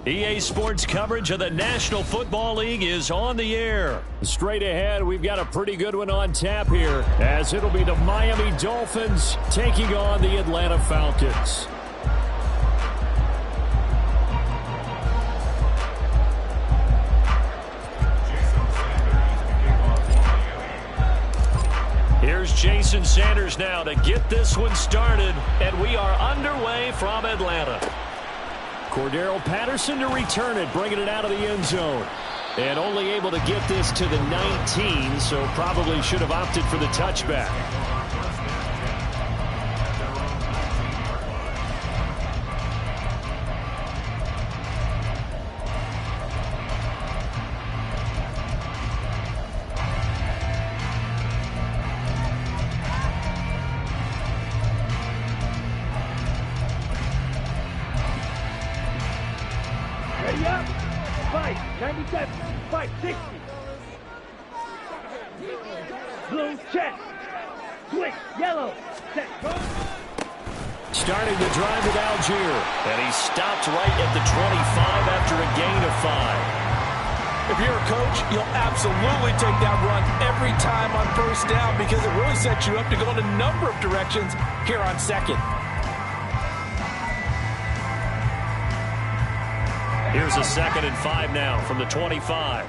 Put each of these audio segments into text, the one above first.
EA Sports coverage of the National Football League is on the air. Straight ahead, we've got a pretty good one on tap here, as it'll be the Miami Dolphins taking on the Atlanta Falcons. Here's Jason Sanders now to get this one started, and we are underway from Atlanta. Cordero Patterson to return it, bringing it out of the end zone. And only able to get this to the 19, so probably should have opted for the touchback. Ready up. Fight. 97. Fight. 60. Blue check. Switch. Yellow. Set. Go. Starting the drive with Algier. And he stopped right at the 25 after a gain of 5. If you're a coach, you'll absolutely take that run every time on first down because it really sets you up to go in a number of directions here on second. Here's a 2nd and 5 now from the 25.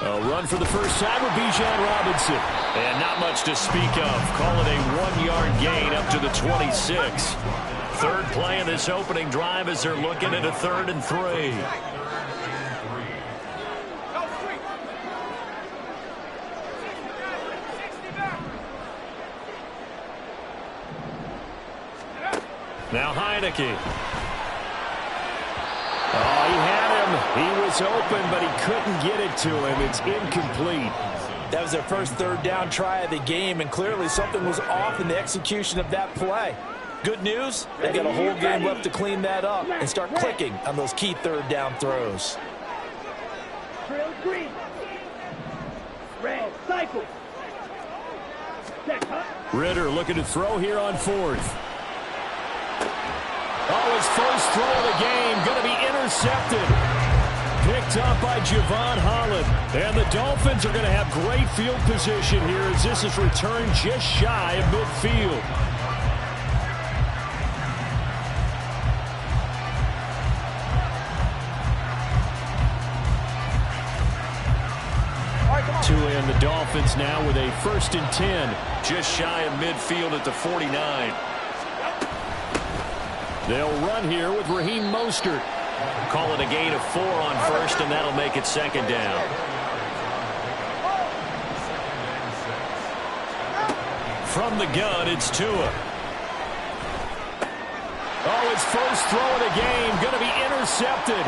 A run for the first time with Bijan Robinson. And not much to speak of. Call it a 1-yard gain up to the 26. Third play of this opening drive as they're looking at a 3rd and 3. Now Heineke. Oh, he had him. He was open, but he couldn't get it to him. It's incomplete. That was their first 3rd down try of the game, and clearly something was off in the execution of that play. Good news, they've got a whole game left to clean that up and start clicking on those key 3rd down throws. Trail green. Red. Cycle. Set. Ritter looking to throw here on 4th. Oh, his first throw of the game going to be intercepted. Picked up by Javon Holland. And the Dolphins are going to have great field position here as this is returned just shy of midfield. To end the Dolphins now with a 1st and 10. Just shy of midfield at the 49. They'll run here with Raheem Mostert. Call it a gain of 4 on 1st, and that'll make it 2nd down. From the gun, it's Tua. Oh, his first throw of the game, going to be intercepted.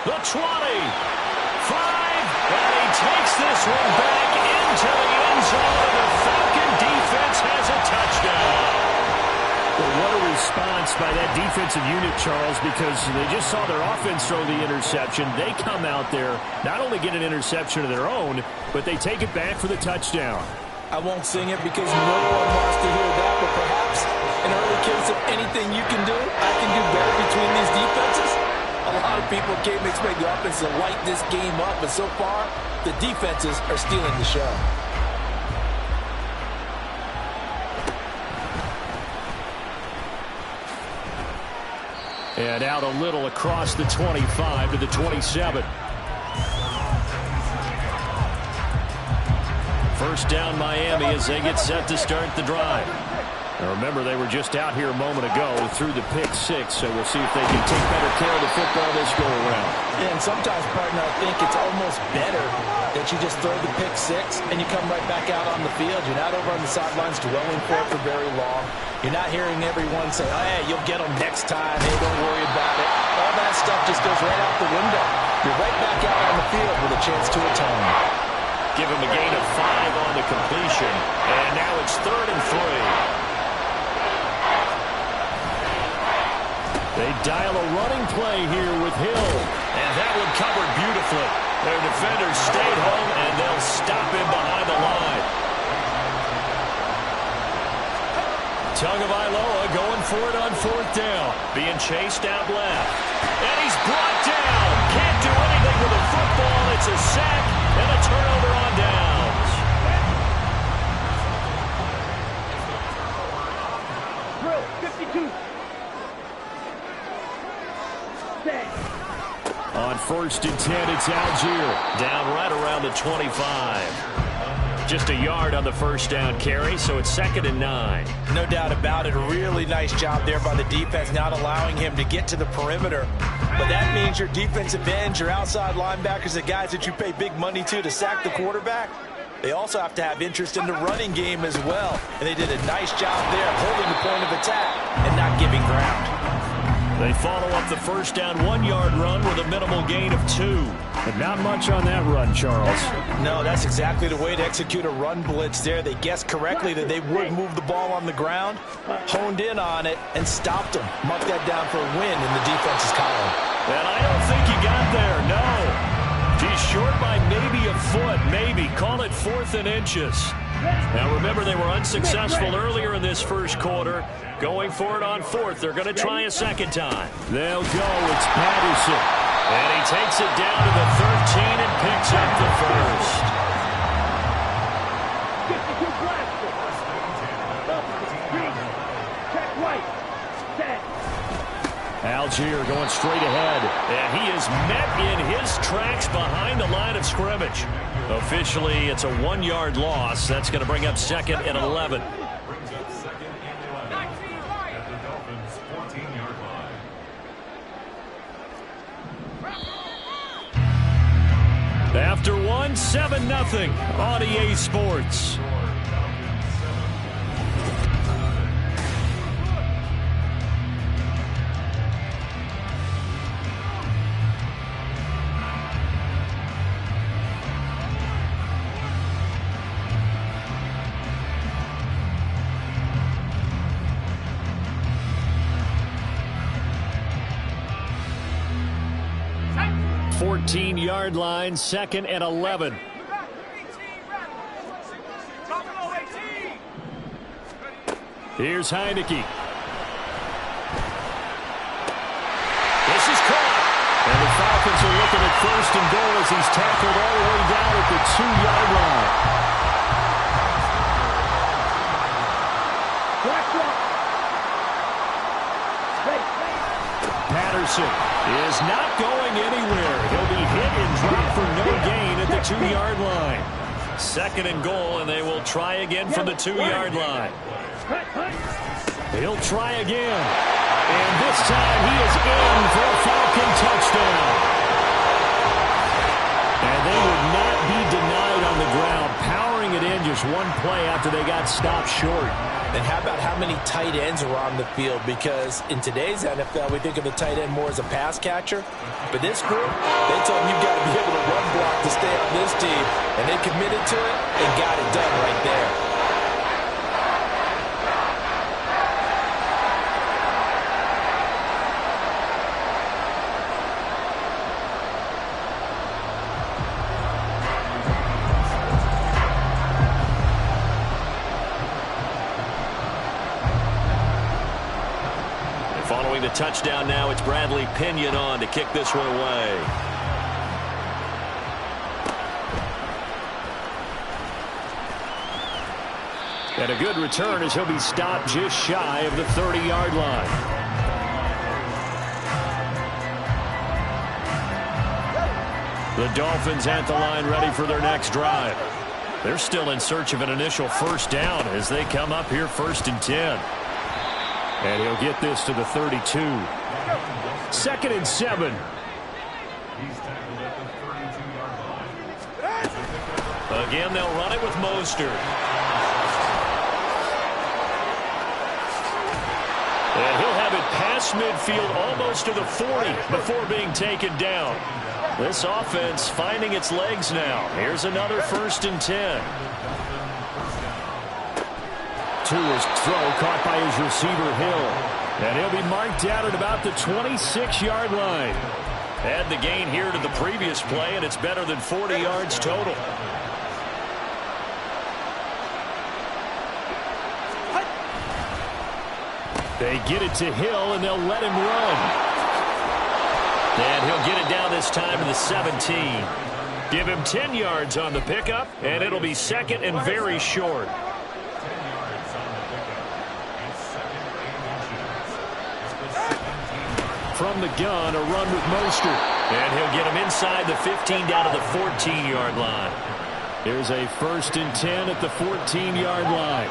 The 20. 5, and he takes this one back into the end zone. The Falcon defense has a touchdown. Well, what a response by that defensive unit, Charles, because they just saw their offense throw the interception. They come out there, not only get an interception of their own, but they take it back for the touchdown. I won't sing it because no one wants to hear that, but perhaps an early case of anything you can do, I can do better between these defenses. A lot of people came to expect the offense to light this game up, but so far, the defenses are stealing the show. And out a little across the 25 to the 27. First down Miami as they get set to start the drive. Now remember, they were just out here a moment ago through the pick 6, so we'll see if they can take better care of the football this go around. And sometimes, partner, I think it's almost better that you just throw the pick 6 and you come right back out on the field. You're not over on the sidelines dwelling for it for very long. You're not hearing everyone say, oh, hey, you'll get them next time. Hey, don't worry about it. All that stuff just goes right out the window. You're right back out on the field with a chance to atone. Give him a gain of 5 on the completion. And now it's 3rd and 3. They dial a running play here with Hill. And that one covered beautifully. Their defenders stayed home, and they'll stop him behind the line. Tagovailoa going for it on 4th down. Being chased out left. And he's brought down. Can't do anything with the football. It's a sack and a turnover on downs. Drill, 52. Set. On 1st and 10, it's Algier. Down right around the 25. Just a yard on the 1st down carry, so it's 2nd and 9. No doubt about it. A really nice job there by the defense, not allowing him to get to the perimeter. But that means your defensive ends, your outside linebackers, the guys that you pay big money to sack the quarterback, they also have to have interest in the running game as well. And they did a nice job there holding the point of attack and not giving ground. They follow up the 1st down 1-yard run with a minimal gain of 2. But not much on that run, Charles. No, that's exactly the way to execute a run blitz there. They guessed correctly that they would move the ball on the ground, honed in on it, and stopped them. Mucked that down for a win in the defense's column. And I don't think he got there, no. He's short by maybe a foot, maybe. Call it 4th and inches. Now, remember, they were unsuccessful earlier in this first quarter. Going for it on 4th. They're going to try a second time. They'll go. It's Patterson. And he takes it down to the 13 and picks up the first. 52 blaster. Green. Check right. Set. Algier going straight ahead. And he is met in his tracks behind the line of scrimmage. Officially, it's a 1-yard loss. That's going to bring up 2nd and 11. After 1, 7-0 on EA Sports. Yard line, 2nd and 11. Here's Heineke. This is caught. And the Falcons are looking at 1st and goal as he's tackled all the way down at the 2-yard line. Patterson is not going anywhere. He'll be hit and dropped for no gain at the 2-yard line. 2nd and goal, and they will try again from the 2-yard line. He'll try again. And this time he is in for a Falcon touchdown. And they would not be denied on the ground, powering it in just one play after they got stopped short. And how about how many tight ends are on the field? Because in today's NFL, we think of the tight end more as a pass catcher. But this group, they told him you've got to be able to run block to stay on this team. And they committed to it and got it done right there. Following the touchdown now, it's Bradley Pinion on to kick this one away. And a good return as he'll be stopped just shy of the 30-yard line. The Dolphins at the line ready for their next drive. They're still in search of an initial 1st down as they come up here 1st and 10. And he'll get this to the 32. 2nd and 7. Again, they'll run it with Mostert. And he'll have it past midfield almost to the 40 before being taken down. This offense finding its legs now. Here's another 1st and 10. Tua's throw caught by his receiver, Hill. And he'll be marked out at about the 26-yard line. Add the gain here to the previous play, and it's better than 40 yards total. They get it to Hill, and they'll let him run. And he'll get it down this time to the 17. Give him 10 yards on the pickup, and it'll be second and very short. From the gun, a run with Mostert. And he'll get him inside the 15 down to the 14-yard line. Here's a 1st and 10 at the 14-yard line.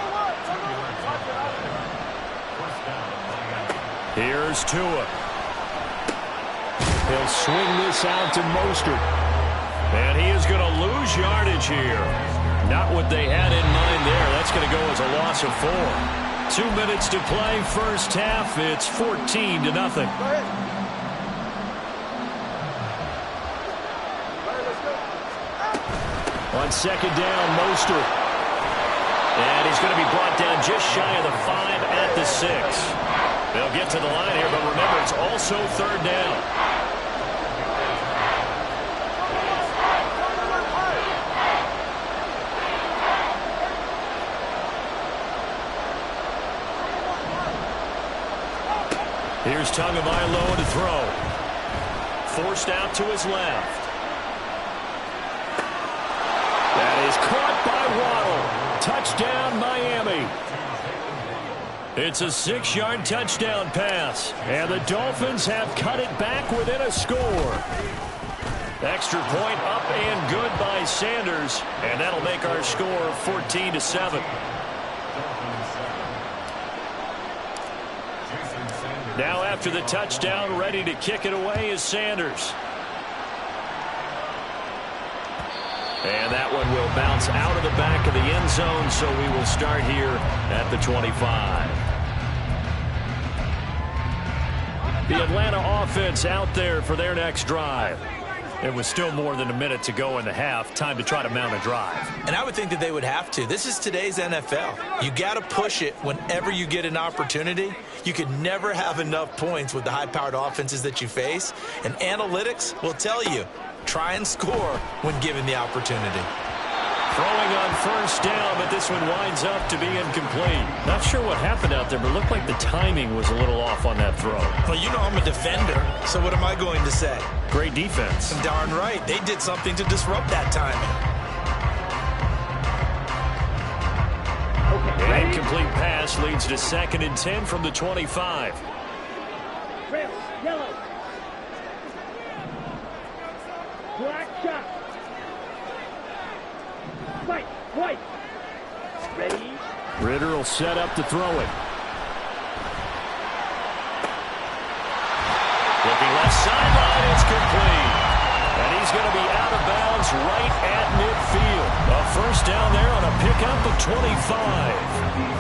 Here's Tua. He'll swing this out to Mostert. And he is going to lose yardage here. Not what they had in mind there. That's going to go as a loss of 4. 2 minutes to play, first half. It's 14-0. On second down, Mostert. And he's going to be brought down just shy of the 5 at the 6. They'll get to the line here, but remember, it's also third down. Here's Tagovailoa to throw. Forced out to his left. That is caught by Waddle. Touchdown, Miami. It's a 6-yard touchdown pass. And the Dolphins have cut it back within a score. Extra point up and good by Sanders. And that'll make our score 14-7. Now after the touchdown, ready to kick it away is Sanders. And that one will bounce out of the back of the end zone, so we will start here at the 25. The Atlanta offense out there for their next drive. It was still more than a minute to go in the half. Time to try to mount a drive. And I would think that they would have to. This is today's NFL. You got to push it whenever you get an opportunity. You could never have enough points with the high-powered offenses that you face. And analytics will tell you, try and score when given the opportunity. Throwing on first down, but this one winds up to be incomplete. Not sure what happened out there, but it looked like the timing was a little off on that throw. Well, you know I'm a defender, so what am I going to say? Great defense. Darn right. They did something to disrupt that timing. An incomplete pass leads to 2nd and 10 from the 25. Red, yellow. Black shot. White. Ready. Ritter will set up to throw it. Looking left sideline, it's complete. And he's going to be out of bounds right at midfield. A first down there on a pickup of 25.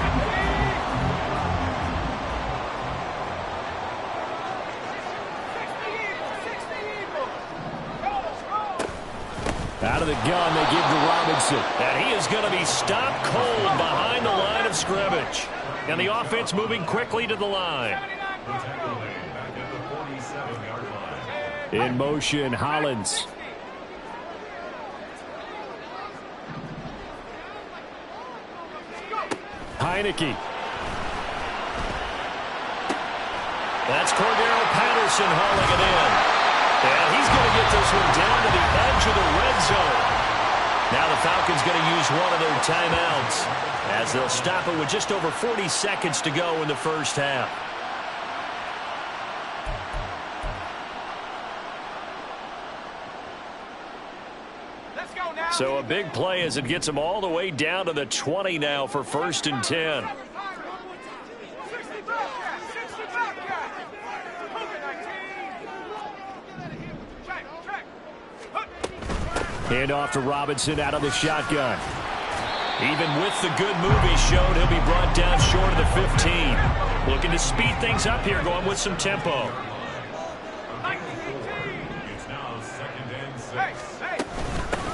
Out of the gun, they give to Robinson. And he is going to be stopped cold behind the line of scrimmage. And the offense moving quickly to the line. In motion, Hollins. Heineke. That's Cordero Patterson hauling it in. And he's going to get this one down to the edge of the red zone. Now the Falcons going to use one of their timeouts as they'll stop it with just over 40 seconds to go in the first half. So a big play as it gets them all the way down to the 20 now for 1st and 10. Hand off to Robinson out of the shotgun. Even with the good move he showed, he'll be brought down short of the 15. Looking to speed things up here, going with some tempo.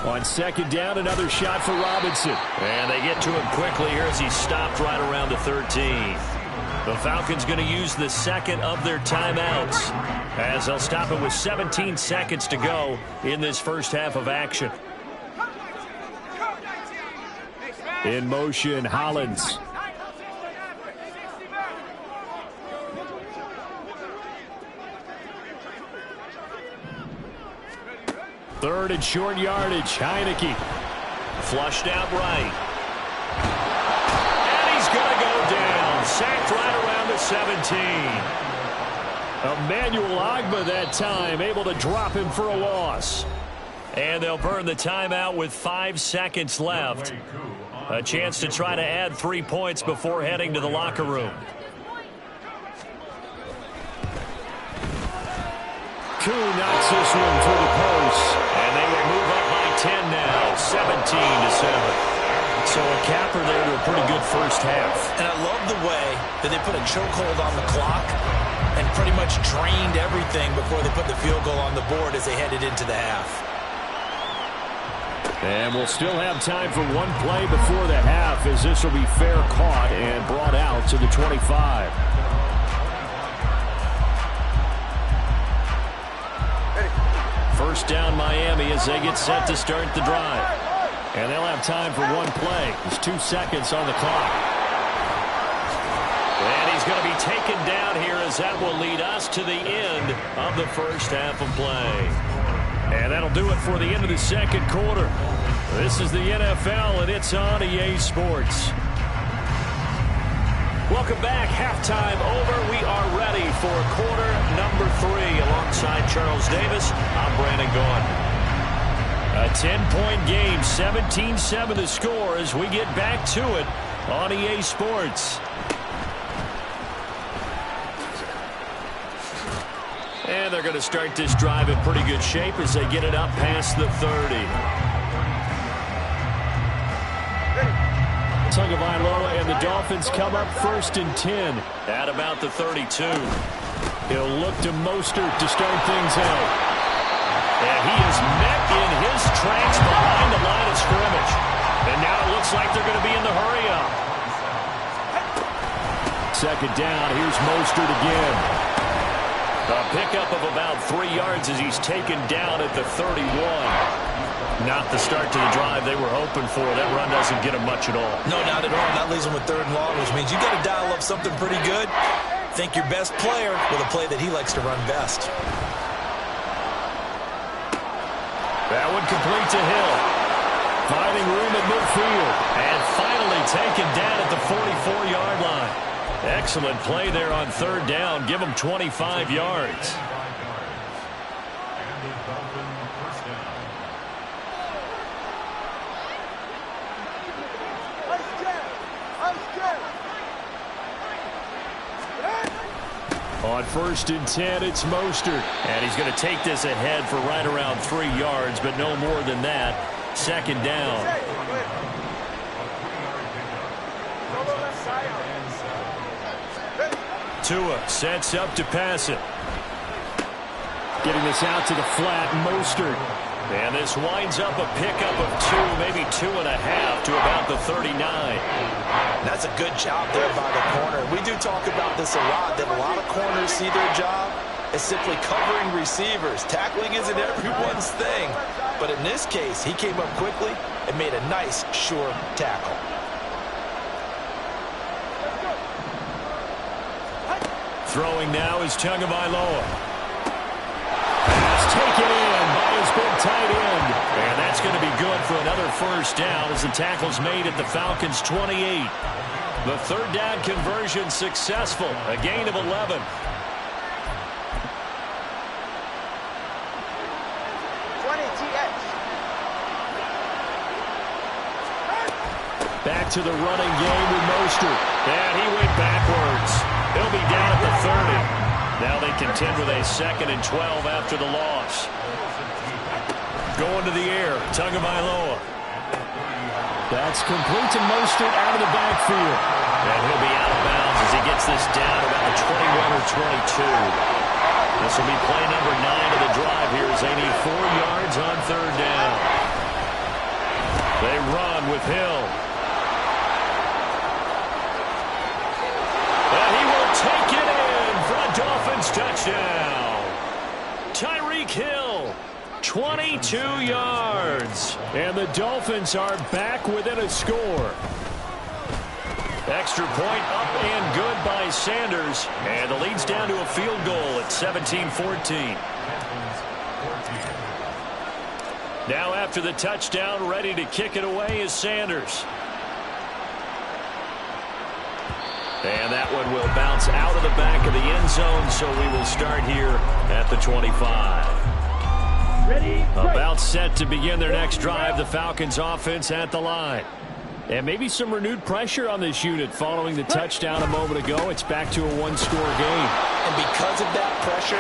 On 2nd down, another shot for Robinson. And they get to him quickly here as he's stopped right around the 13. The Falcons going to use the second of their timeouts as they'll stop it with 17 seconds to go in this first half of action. In motion, Hollins. Third and short yardage, Heineke. Flushed out right. And he's going to go down. Sacked right around the 17. Emmanuel Ogbah that time, able to drop him for a loss. And they'll burn the timeout with 5 seconds left. A chance to try to add 3 points before heading to the locker room. Goooo knocks this one through the post. And they will move up by 10 now, 17-7. So a capper there to a pretty good first half. And I love the way that they put a chokehold on the clock and pretty much drained everything before they put the field goal on the board as they headed into the half. And we'll still have time for one play before the half, as this will be fair caught and brought out to the 25. First down Miami as they get set to start the drive. And they'll have time for one play. There's 2 seconds on the clock. And he's going to be taken down here as that will lead us to the end of the first half of play. And that'll do it for the end of the second quarter. This is the NFL, and it's on EA Sports. Welcome back. Halftime over. We are ready for quarter number 3. Alongside Charles Davis, I'm Brandon Gaudin. A 10-point game, 17-7 the score as we get back to it on EA Sports. And they're going to start this drive in pretty good shape as they get it up past the 30. Tagovailoa and the Dolphins come up 1st and 10 at about the 32. He'll look to Mostert to start things out. And he is met in his tracks behind the line of scrimmage. And now it looks like they're going to be in the hurry-up. Second down, here's Mostert again. A pickup of about 3 yards as he's taken down at the 31. Not the start to the drive they were hoping for. That run doesn't get him much at all. No, not at all. That leaves him with 3rd and long, which means you got to dial up something pretty good. Think your best player with a play that he likes to run best. That one complete to Hill. Finding room at midfield. And finally taken down at the 44-yard line. Excellent play there on 3rd down. Give him 25 yards. On 1st and 10, it's Mostert. And he's going to take this ahead for right around 3 yards, but no more than that. 2nd down. Tua sets up to pass it. Getting this out to the flat, Mostert. And this winds up a pickup of 2, maybe 2.5 to about the 39. That's a good job there by the corner. We do talk about this a lot, that a lot of corners see their job as simply covering receivers. Tackling isn't everyone's thing. But in this case, he came up quickly and made a nice, sure tackle. Throwing now is Tagovailoa. Pass taken in by his big tight end. And that's going to be good for another 1st down as the tackle's made at the Falcons' 28. The 3rd down conversion successful. A gain of 11. Back to the running game with Mostert. And he went backwards. He'll be down at the 30. Now they contend with a 2nd and 12 after the loss. Going to the air, Tagovailoa. That's complete to Mostert out of the backfield. And he'll be out of bounds as he gets this down about the 21 or 22. This will be play number 9 of the drive here as they need 4 yards on 3rd down. They run with Hill. And he will 22 yards. And the Dolphins are back within a score. Extra point up and good by Sanders. And the lead's down to a field goal at 17-14. Now after the touchdown, ready to kick it away is Sanders. And that one will bounce out of the back of the end zone, so we will start here at the 25. Ready, About set to begin their next drive, the Falcons offense at the line. And maybe some renewed pressure on this unit following the touchdown a moment ago. It's back to a one-score game. And because of that pressure,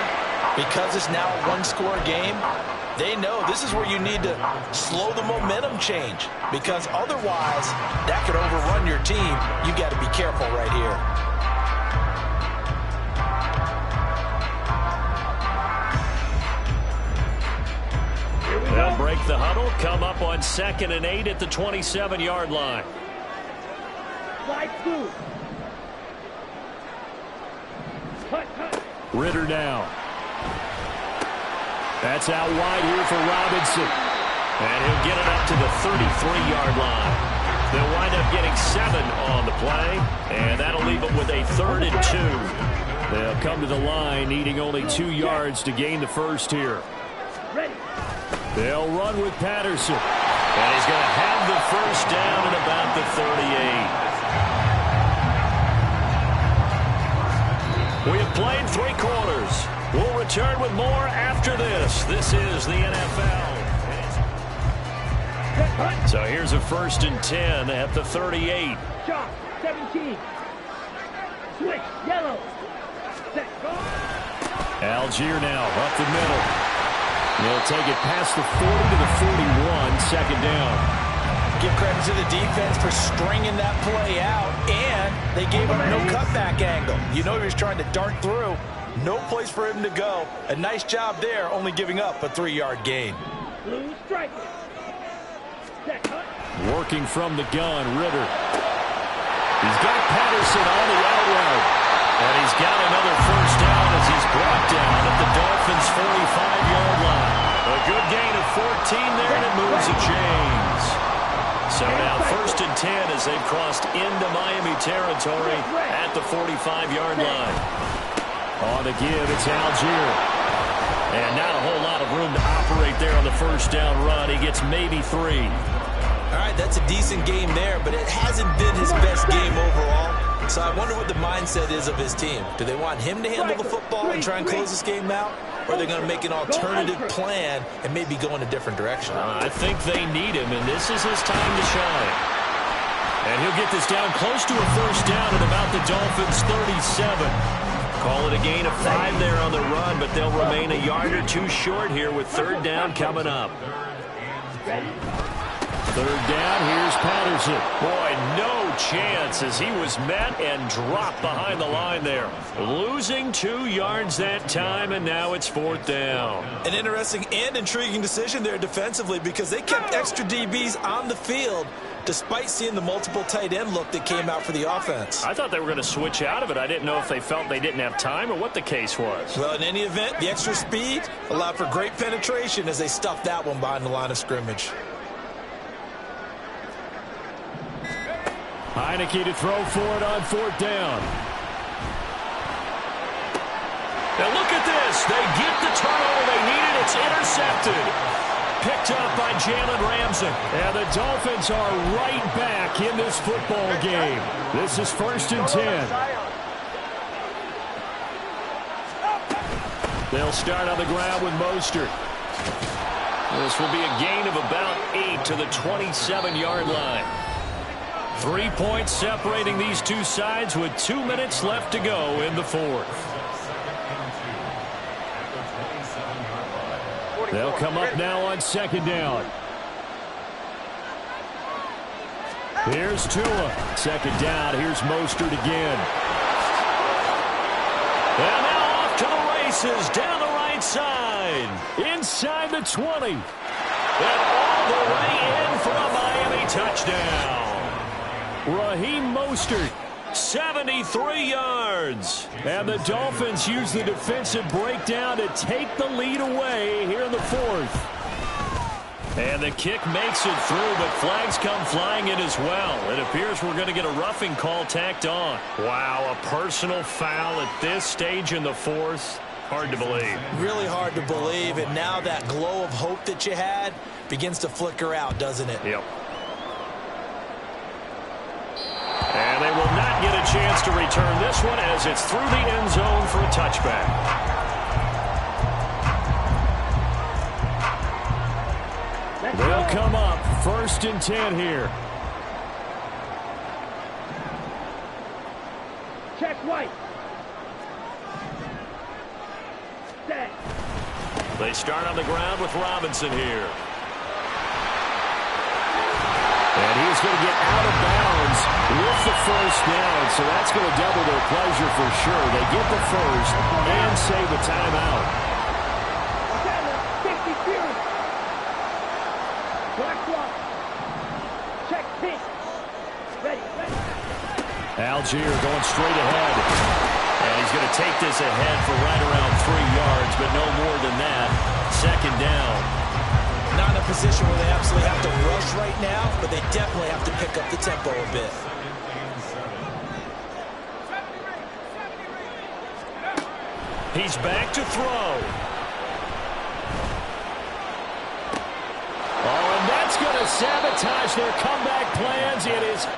because it's now a one-score game, they know this is where you need to slow the momentum change, because otherwise that could overrun your team. You got to be careful right here. They'll break the huddle, come up on 2nd and 8 at the 27-yard line. slide two. Ritter now. That's out wide here for Robinson. And he'll get it up to the 33-yard line. They'll wind up getting 7 on the play, and that'll leave them with a 3rd and 2. They'll come to the line, needing only 2 yards to gain the first here. They'll run with Patterson. And he's going to have the first down at about the 38. We have played 3 quarters. We'll return with more after this. This is the NFL. So here's a 1st and 10 at the 38. Shot, 17. Switch, yellow. Set, go. Algier now up the middle. They'll take it past the 40 to the 41, 2nd down. Give credit to the defense for stringing that play out, and they gave him no cutback angle. You know he was trying to dart through. No place for him to go. A nice job there, only giving up a 3-yard gain. Blue striker. Set, cut. Working from the gun, Ritter. He's got Patterson on the out route. And he's got another first down as he's brought down at the Dolphins' 45-yard line. A good gain of 14 there, and it moves the chains. So now 1st and 10 as they've crossed into Miami territory at the 45-yard line. On the give, it's Algier. And not a whole lot of room to operate there on the first down run. He gets maybe 3. All right, that's a decent game there, but it hasn't been his best game overall. So I wonder what the mindset is of his team. Do they want him to handle the football and try and close this game out? Or are they going to make an alternative plan and maybe go in a different direction? I think they need him, and this is his time to shine. And he'll get this down close to a first down at about the Dolphins' 37. Call it a gain of 5 there on the run, but they'll remain a yard or 2 short here with 3rd down coming up. 3rd down, here's Patterson. Boy, no chance as he was met and dropped behind the line there. Losing 2 yards that time, and now it's 4th down. An interesting and intriguing decision there defensively, because they kept extra DBs on the field despite seeing the multiple tight end look that came out for the offense. I thought they were going to switch out of it. I didn't know if they felt they didn't have time or what the case was. Well, in any event, the extra speed allowed for great penetration as they stuffed that one behind the line of scrimmage. Heineke to throw for it on 4th down. Now look at this. They get the turnover they needed. It's intercepted. Picked up by Jalen Ramsey. And the Dolphins are right back in this football game. This is 1st and 10. They'll start on the ground with Mostert. This will be a gain of about 8 to the 27-yard line. 3 points separating these two sides with 2 minutes left to go in the 4th. They'll come up now on 2nd down. Here's Tua. 2nd down. Here's Mostert again. And now off to the races down the right side. Inside the 20. And all the way in for a Miami touchdown. Raheem Mostert, 73 yards. And the Dolphins use the defensive breakdown to take the lead away here in the 4th. And the kick makes it through, but flags come flying in as well. It appears we're going to get a roughing call tacked on. Wow, a personal foul at this stage in the fourth. Hard to believe. Really hard to believe, and now that glow of hope that you had begins to flicker out, doesn't it? Yep. And they will not get a chance to return this one as it's through the end zone for a touchback. They'll come up 1st and 10 here. Check White. Set. They start on the ground with Robinson here. And he's going to get out of bounds with the first down, so that's going to double their pleasure for sure. They get the first and save a timeout. Algier going straight ahead. And he's going to take this ahead for right around 3 yards, but no more than that. 2nd down. Not in a position where they absolutely have to rush right now, but they definitely have to pick up the tempo a bit. He's back to throw. Oh, and that's going to sabotage their comeback plans. It is...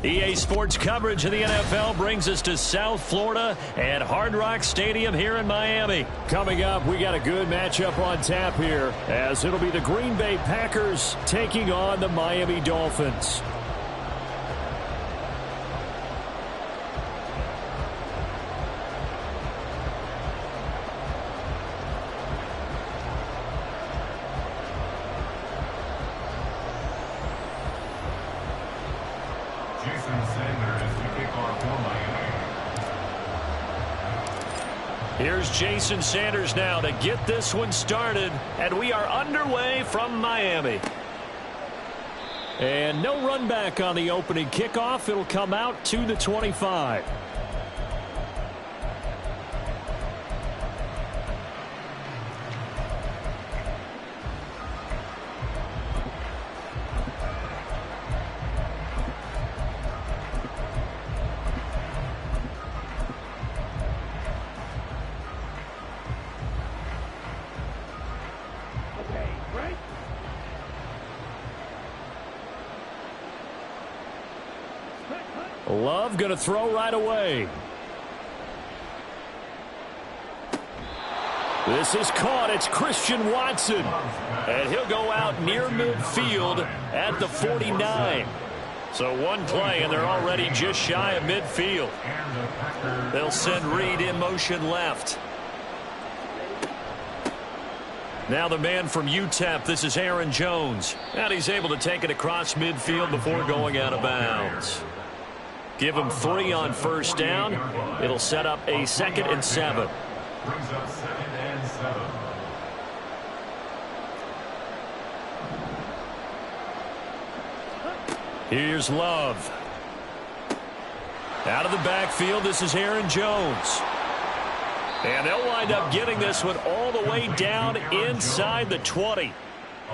EA Sports coverage of the NFL brings us to South Florida and Hard Rock Stadium here in Miami. Coming up, we got a good matchup on tap here, as it'll be the Green Bay Packers taking on the Miami Dolphins. Here's Jason Sanders now to get this one started, and we are underway from Miami. And no run back on the opening kickoff. It'll come out to the 25. Love going to throw right away. This is caught. It's Christian Watson. And he'll go out near midfield at the 49. So one play, and they're already just shy of midfield. They'll send Reed in motion left. Now the man from UTEP, this is Aaron Jones. And he's able to take it across midfield before going out of bounds. Give him 3 on first down. It'll set up a 2nd and 7. Brings up 2nd and 7. Here's Love. Out of the backfield, this is Aaron Jones. And they'll wind up getting this one all the way down inside the 20.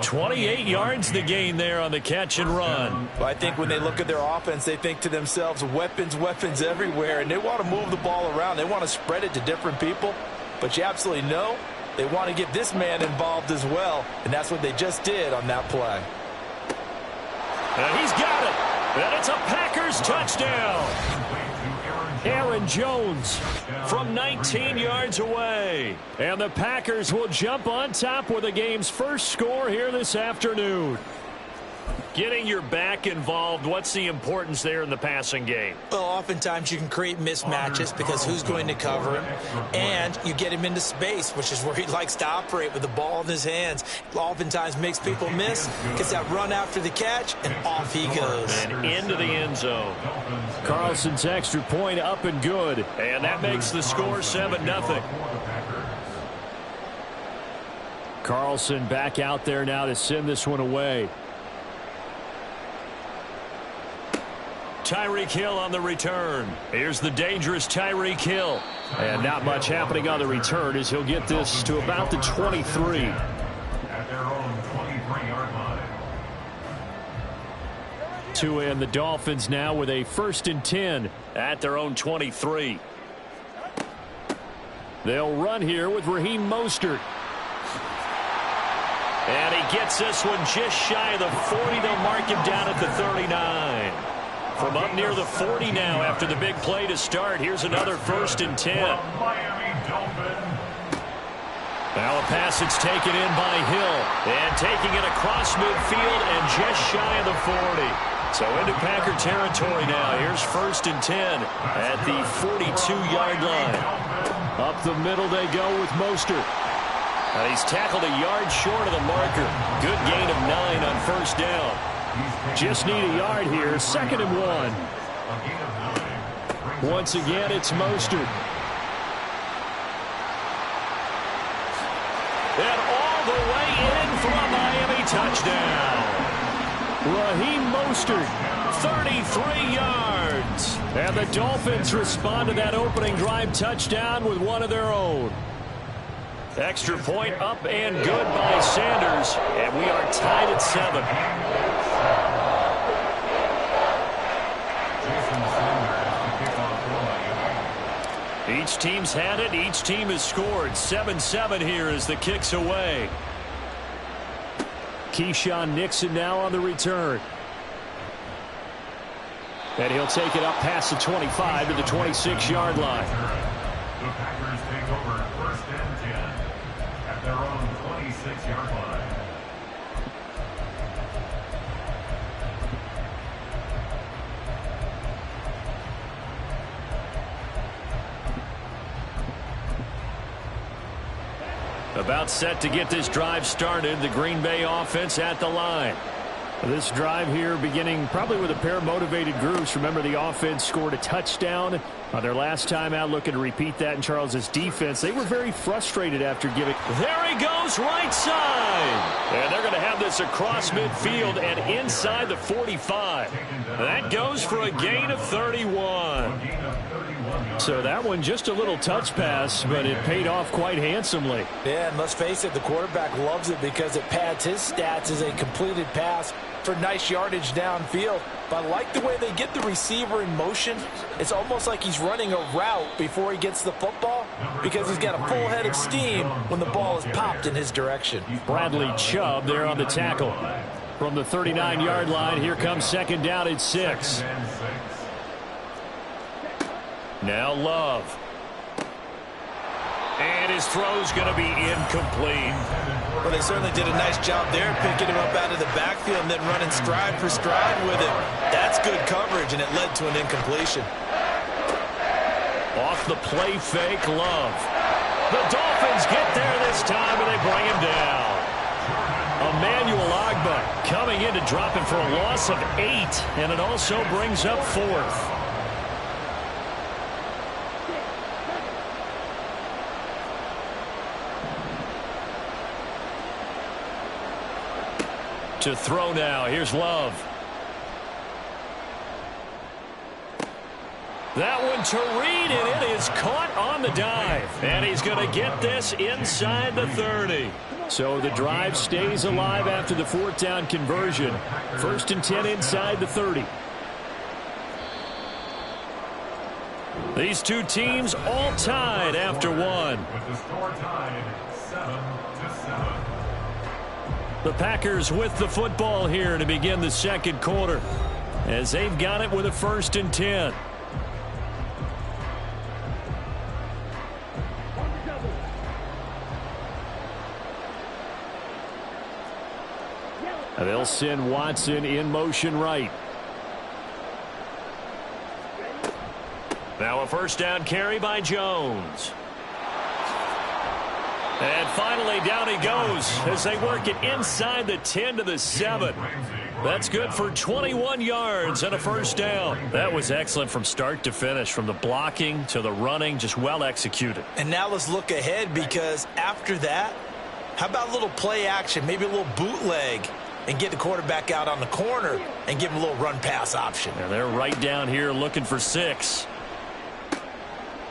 28 yards the gain there on the catch and run. Well, I think when they look at their offense, they think to themselves, weapons, weapons everywhere, and they want to move the ball around. They want to spread it to different people, but you absolutely know they want to get this man involved as well, and that's what they just did on that play. And he's got it, and it's a Packers touchdown. Aaron Jones from 19 yards away. And the Packers will jump on top with the game's first score here this afternoon. Getting your back involved, what's the importance there in the passing game? Well, oftentimes you can create mismatches because who's going to cover him, and you get him into space, which is where he likes to operate with the ball in his hands. Oftentimes makes people miss, gets that run after the catch, and off he goes. And into the end zone. Carlson's extra point up and good, and that makes the score 7-0. Carlson back out there now to send this one away. Tyreek Hill on the return. Here's the dangerous Tyreek Hill. And not much happening on the return as he'll get this to about the 23. At their own 23-yard line. Tua and the Dolphins now with a 1st and 10 at their own 23. They'll run here with Raheem Mostert. And he gets this one just shy of the 40. They'll mark him down at the 39. From up near the 40 now after the big play to start. Here's another 1st and 10. Now a pass that's taken in by Hill. And taking it across midfield and just shy of the 40. So into Packer territory now. Here's 1st and 10 at the 42-yard line. Up the middle they go with Mostert. And he's tackled a yard short of the marker. Good gain of 9 on 1st down. Just need a yard here. 2nd and 1. Once again, it's Mostert. And all the way in for a Miami touchdown. Raheem Mostert, 33 yards. And the Dolphins respond to that opening drive touchdown with one of their own. Extra point up and good by Sanders. And we are tied at 7. Each team's had it. Each team has scored. 7-7 here as the kick's away. Keyshawn Nixon now on the return. And he'll take it up past the 25 to the 26-yard line. The Packers take over 1st and 10 at their own 26-yard line. About set to get this drive started. The Green Bay offense at the line. This drive here beginning probably with a pair of motivated groups. Remember, the offense scored a touchdown on their last time out. Looking to repeat that in Charles's defense. They were very frustrated after giving. There he goes, right side. And they're going to have this across midfield and inside the 45. That goes for a gain of 31. So that one just a little touch pass, but it paid off quite handsomely. Yeah, and let's face it, the quarterback loves it because it pads his stats as a completed pass for nice yardage downfield. But I like the way they get the receiver in motion. It's almost like he's running a route before he gets the football because he's got a full head of steam when the ball is popped in his direction. Bradley Chubb there on the tackle. From the 39-yard line, here comes 2nd down at 6. Now Love. And his throw's going to be incomplete. Well, they certainly did a nice job there, picking him up out of the backfield and then running stride for stride with him. That's good coverage, and it led to an incompletion. Off the play fake, Love. The Dolphins get there this time, and they bring him down. Emmanuel Ogbah coming in to drop him for a loss of 8, and it also brings up 4th. To throw now. Here's Love. That one to Reed, and it is caught on the dive. And he's going to get this inside the 30. So the drive stays alive after the 4th down conversion. 1st and 10 inside the 30. These two teams all tied after one. With the score tied 7-7. The Packers with the football here to begin the second quarter, as they've got it with a 1st and 10. They'll send Watson in motion right. Now a 1st down carry by Jones. And finally down he goes as they work it inside the 10 to the 7. That's good for 21 yards and a 1st down. That was excellent from start to finish, from the blocking to the running, just well executed. And now let's look ahead, because after that, how about a little play action, maybe a little bootleg, and get the quarterback out on the corner and give him a little run-pass option. And they're right down here looking for 6.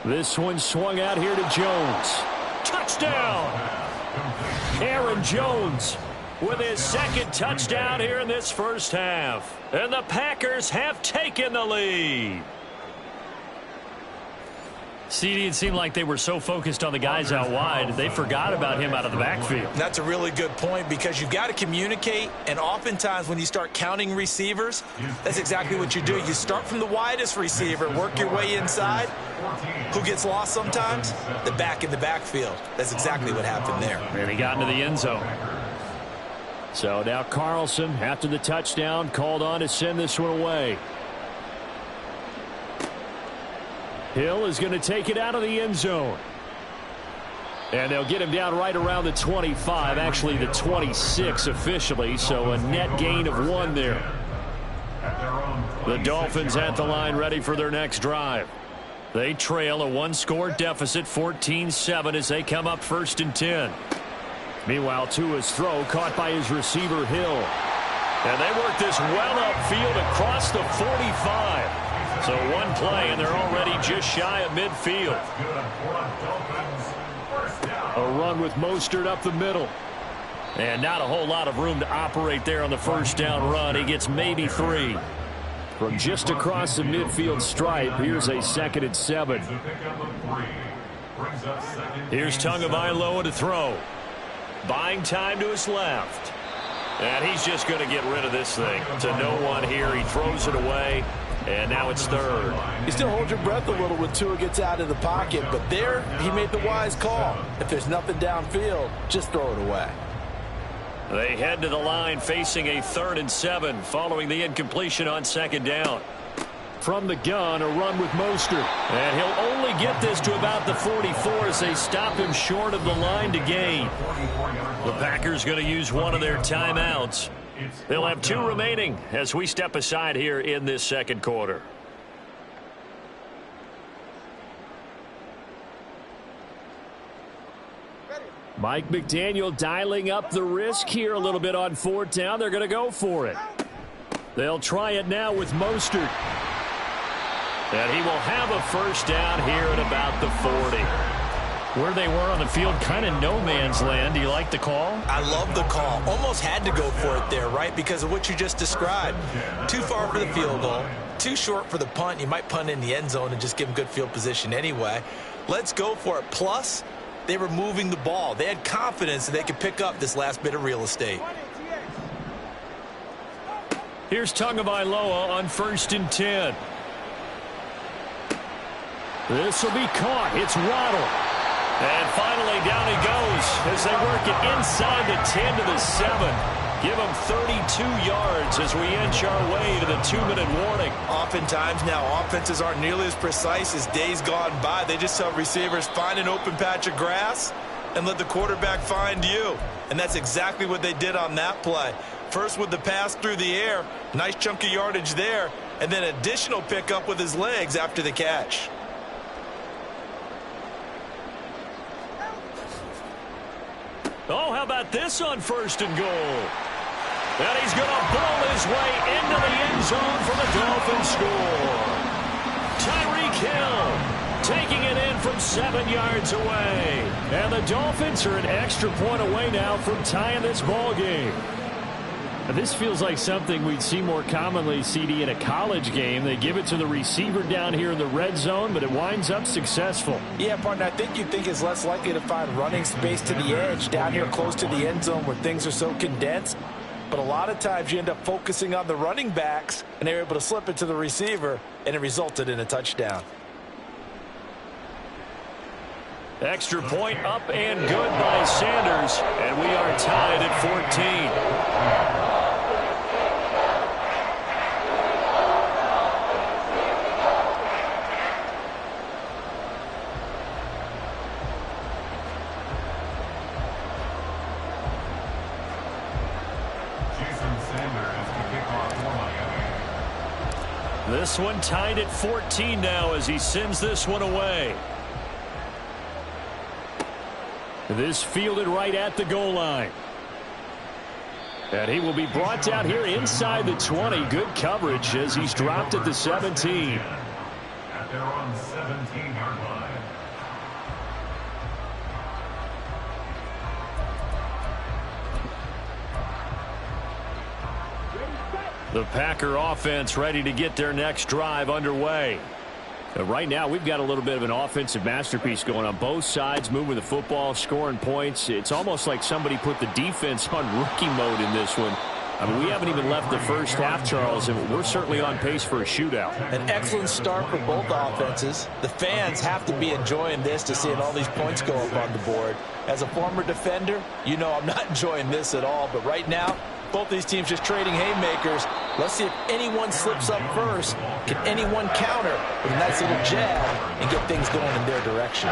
This one swung out here to Jones. Touchdown! Aaron Jones with his 2nd touchdown here in this first half. And the Packers have taken the lead. CD, it seemed like they were so focused on the guys out wide, they forgot about him out of the backfield. That's a really good point, because you've got to communicate, and oftentimes when you start counting receivers, that's exactly what you do. You start from the widest receiver, work your way inside. Who gets lost sometimes? The back in the backfield. That's exactly what happened there. And he got into the end zone. So now Carlson, after the touchdown, called on to send this one away. Hill is going to take it out of the end zone. And they'll get him down right around the 25, actually the 26 officially, so a net gain of 1 there. The Dolphins at the line ready for their next drive. They trail a 1-score deficit, 14-7, as they come up 1st and 10. Meanwhile, Tua's throw caught by his receiver, Hill. And they work this well upfield across the 45. So one play, and they're already just shy of midfield. A run with Mostert up the middle. And not a whole lot of room to operate there on the 1st down run. He gets maybe 3. From just across the midfield stripe, here's a 2nd and 7. Here's Tagovailoa to throw. Buying time to his left. And he's just going to get rid of this thing. To no one here. He throws it away. And now it's 3rd. You still hold your breath a little when Tua gets out of the pocket, but there he made the wise call. If there's nothing downfield, just throw it away. They head to the line facing a 3rd and 7 following the incompletion on 2nd down. From the gun, a run with Mostert. And he'll only get this to about the 44 as they stop him short of the line to gain. The Packers going to use one of their timeouts. They'll have 2 remaining as we step aside here in this second quarter. Mike McDaniel dialing up the risk here a little bit on 4th down. They're going to go for it. They'll try it now with Mostert. And he will have a 1st down here at about the 40. Where they were on the field, kind of no man's land. Do you like the call? I love the call. Almost had to go for it there, right? Because of what you just described. Too far for the field goal. Too short for the punt. You might punt in the end zone and just give them good field position anyway. Let's go for it. Plus, they were moving the ball. They had confidence that they could pick up this last bit of real estate. Here's Tagovailoa on 1st and 10. This will be caught. It's Waddle. And finally, down he goes as they work it inside the 10 to the 7. Give him 32 yards as we inch our way to the 2-minute warning. Oftentimes now, offenses aren't nearly as precise as days gone by. They just tell receivers, find an open patch of grass and let the quarterback find you. And that's exactly what they did on that play. First with the pass through the air, nice chunk of yardage there, and then additional pickup with his legs after the catch. Oh, how about this on 1st and goal? And he's going to bowl his way into the end zone for the Dolphins score. Tyreek Hill taking it in from 7 yards away. And the Dolphins are an extra point away now from tying this ball game. This feels like something we'd see more commonly, CD, in a college game. They give it to the receiver down here in the red zone, but it winds up successful. Yeah, partner, I think you'd think it's less likely to find running space to the edge down here close to the end zone where things are so condensed. But a lot of times you end up focusing on the running backs, and they're able to slip it to the receiver, and it resulted in a touchdown. Extra point up and good by Sanders, and we are tied at 14. This one tied at 14 now as he sends this one away. This fielded right at the goal line. And he will be brought down here inside the 20. Good coverage as he's dropped at the 17. At their own 17-yard line. The Packer offense ready to get their next drive underway. Right now, we've got a little bit of an offensive masterpiece going on both sides, moving the football, scoring points. It's almost like somebody put the defense on rookie mode in this one. I mean, we haven't even left the first half, Charles, and we're certainly on pace for a shootout. An excellent start for both offenses. The fans have to be enjoying this to seeing all these points go up on the board. As a former defender, you know I'm not enjoying this at all, but right now, both these teams just trading haymakers. Let's see if anyone slips up first. Can anyone counter with a nice little jab and get things going in their direction?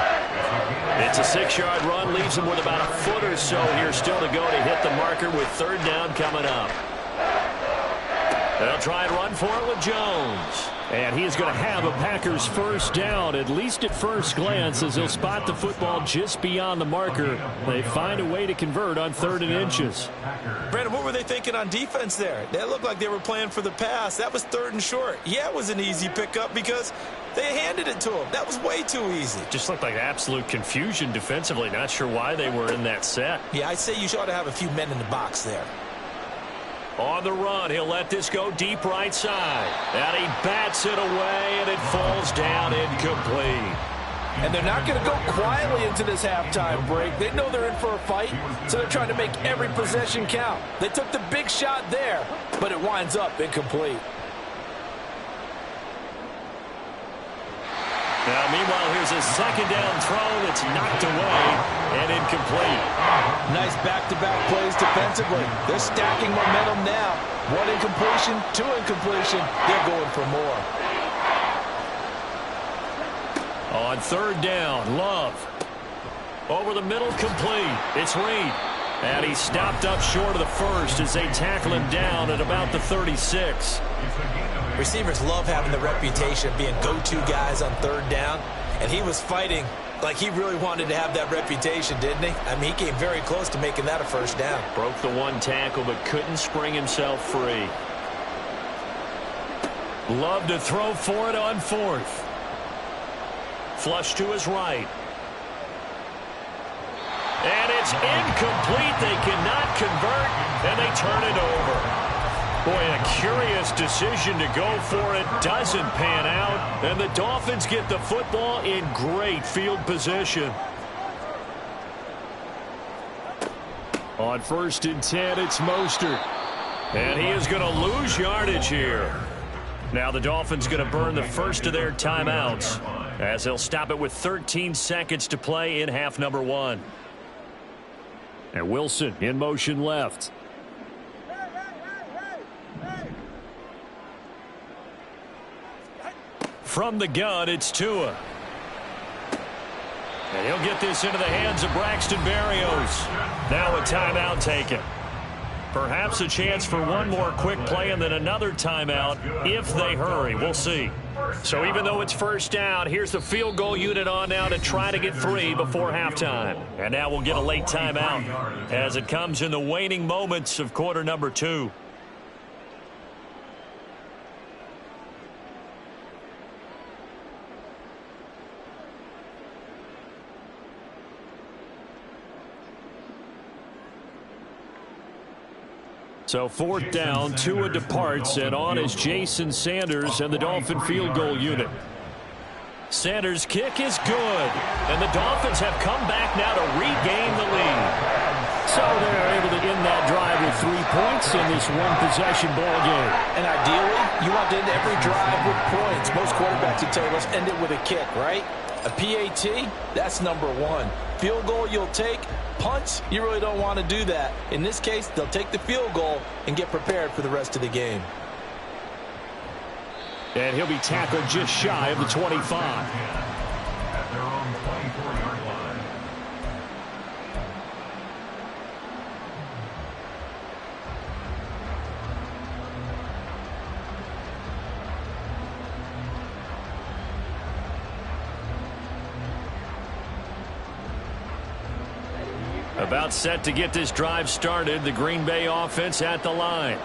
It's a 6-yard run. Leaves him with about a foot or so here still to go to hit the marker with 3rd down coming up. They'll try and run for it with Jones. And he's going to have a Packers 1st down, at least at first glance, as he'll spot the football just beyond the marker. They find a way to convert on 3rd and inches. Brandon, what were they thinking on defense there? That looked like they were playing for the pass. That was 3rd and short. Yeah, it was an easy pickup because they handed it to him. That was way too easy. Just looked like absolute confusion defensively. Not sure why they were in that set. Yeah, I'd say you ought to have a few men in the box there. On the run, he'll let this go deep right side. And he bats it away, and it falls down incomplete. And they're not going to go quietly into this halftime break. They know they're in for a fight, so they're trying to make every possession count. They took the big shot there, but it winds up incomplete. Now, meanwhile, here's a 2nd down throw that's knocked away and incomplete. Nice back-to-back plays defensively. They're stacking momentum now. 1 incompletion, 2 incompletion. They're going for more. On 3rd down, Love. Over the middle, complete. It's Reed. And he's stopped up short of the first as they tackle him down at about the 36. Receivers love having the reputation of being go-to guys on 3rd down. And he was fighting like he really wanted to have that reputation, didn't he? I mean, he came very close to making that a 1st down. Broke the 1 tackle, but couldn't spring himself free. Love to throw for it on 4th. Flush to his right. And it's incomplete. They cannot convert, and they turn it over. Boy, a curious decision to go for it. Doesn't pan out, and the Dolphins get the football in great field position. On 1st and 10, it's Mostert. And he is going to lose yardage here. Now the Dolphins going to burn the first of their timeouts. as they'll stop it with 13 seconds to play in half number 1. And Wilson in motion left. From the gun, it's Tua. And he'll get this into the hands of Braxton Berrios. Now a timeout taken. Perhaps a chance for one more quick play and then another timeout if they hurry. We'll see. So even though it's first down, here's the field goal unit on now to try to get 3 before halftime. And now we'll get a late timeout as it comes in the waning moments of quarter number 2. So 4th down, Tua departs, and on is Jason Sanders and the Dolphin field goal unit. Sanders' kick is good, and the Dolphins have come back now to regain the lead. So they're able to end that drive with 3 points in this one-possession ball game. And ideally, you want to end every drive with points. Most quarterbacks would tell you, let's end it with a kick, right? A PAT, that's number 1. Field goal you'll take. Punts, you really don't want to do that. In this case, they'll take the field goal and get prepared for the rest of the game. And he'll be tackled just shy of the 25. At their own 24-yard line. About set to get this drive started, the Green Bay offense at the line.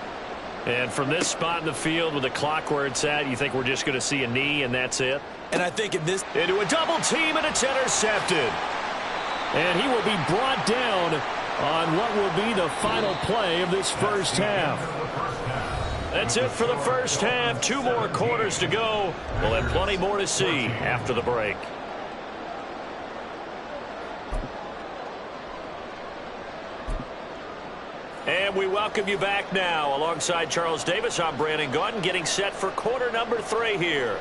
And from this spot in the field with the clock where it's at, you think we're just going to see a knee and that's it? And I think in this... Into a double team and it's intercepted. And he will be brought down on what will be the final play of this first half. That's it for the first half. 2 more quarters to go. We'll have plenty more to see after the break. And we welcome you back now. Alongside Charles Davis, I'm Brandon Gaudin, getting set for quarter number 3 here.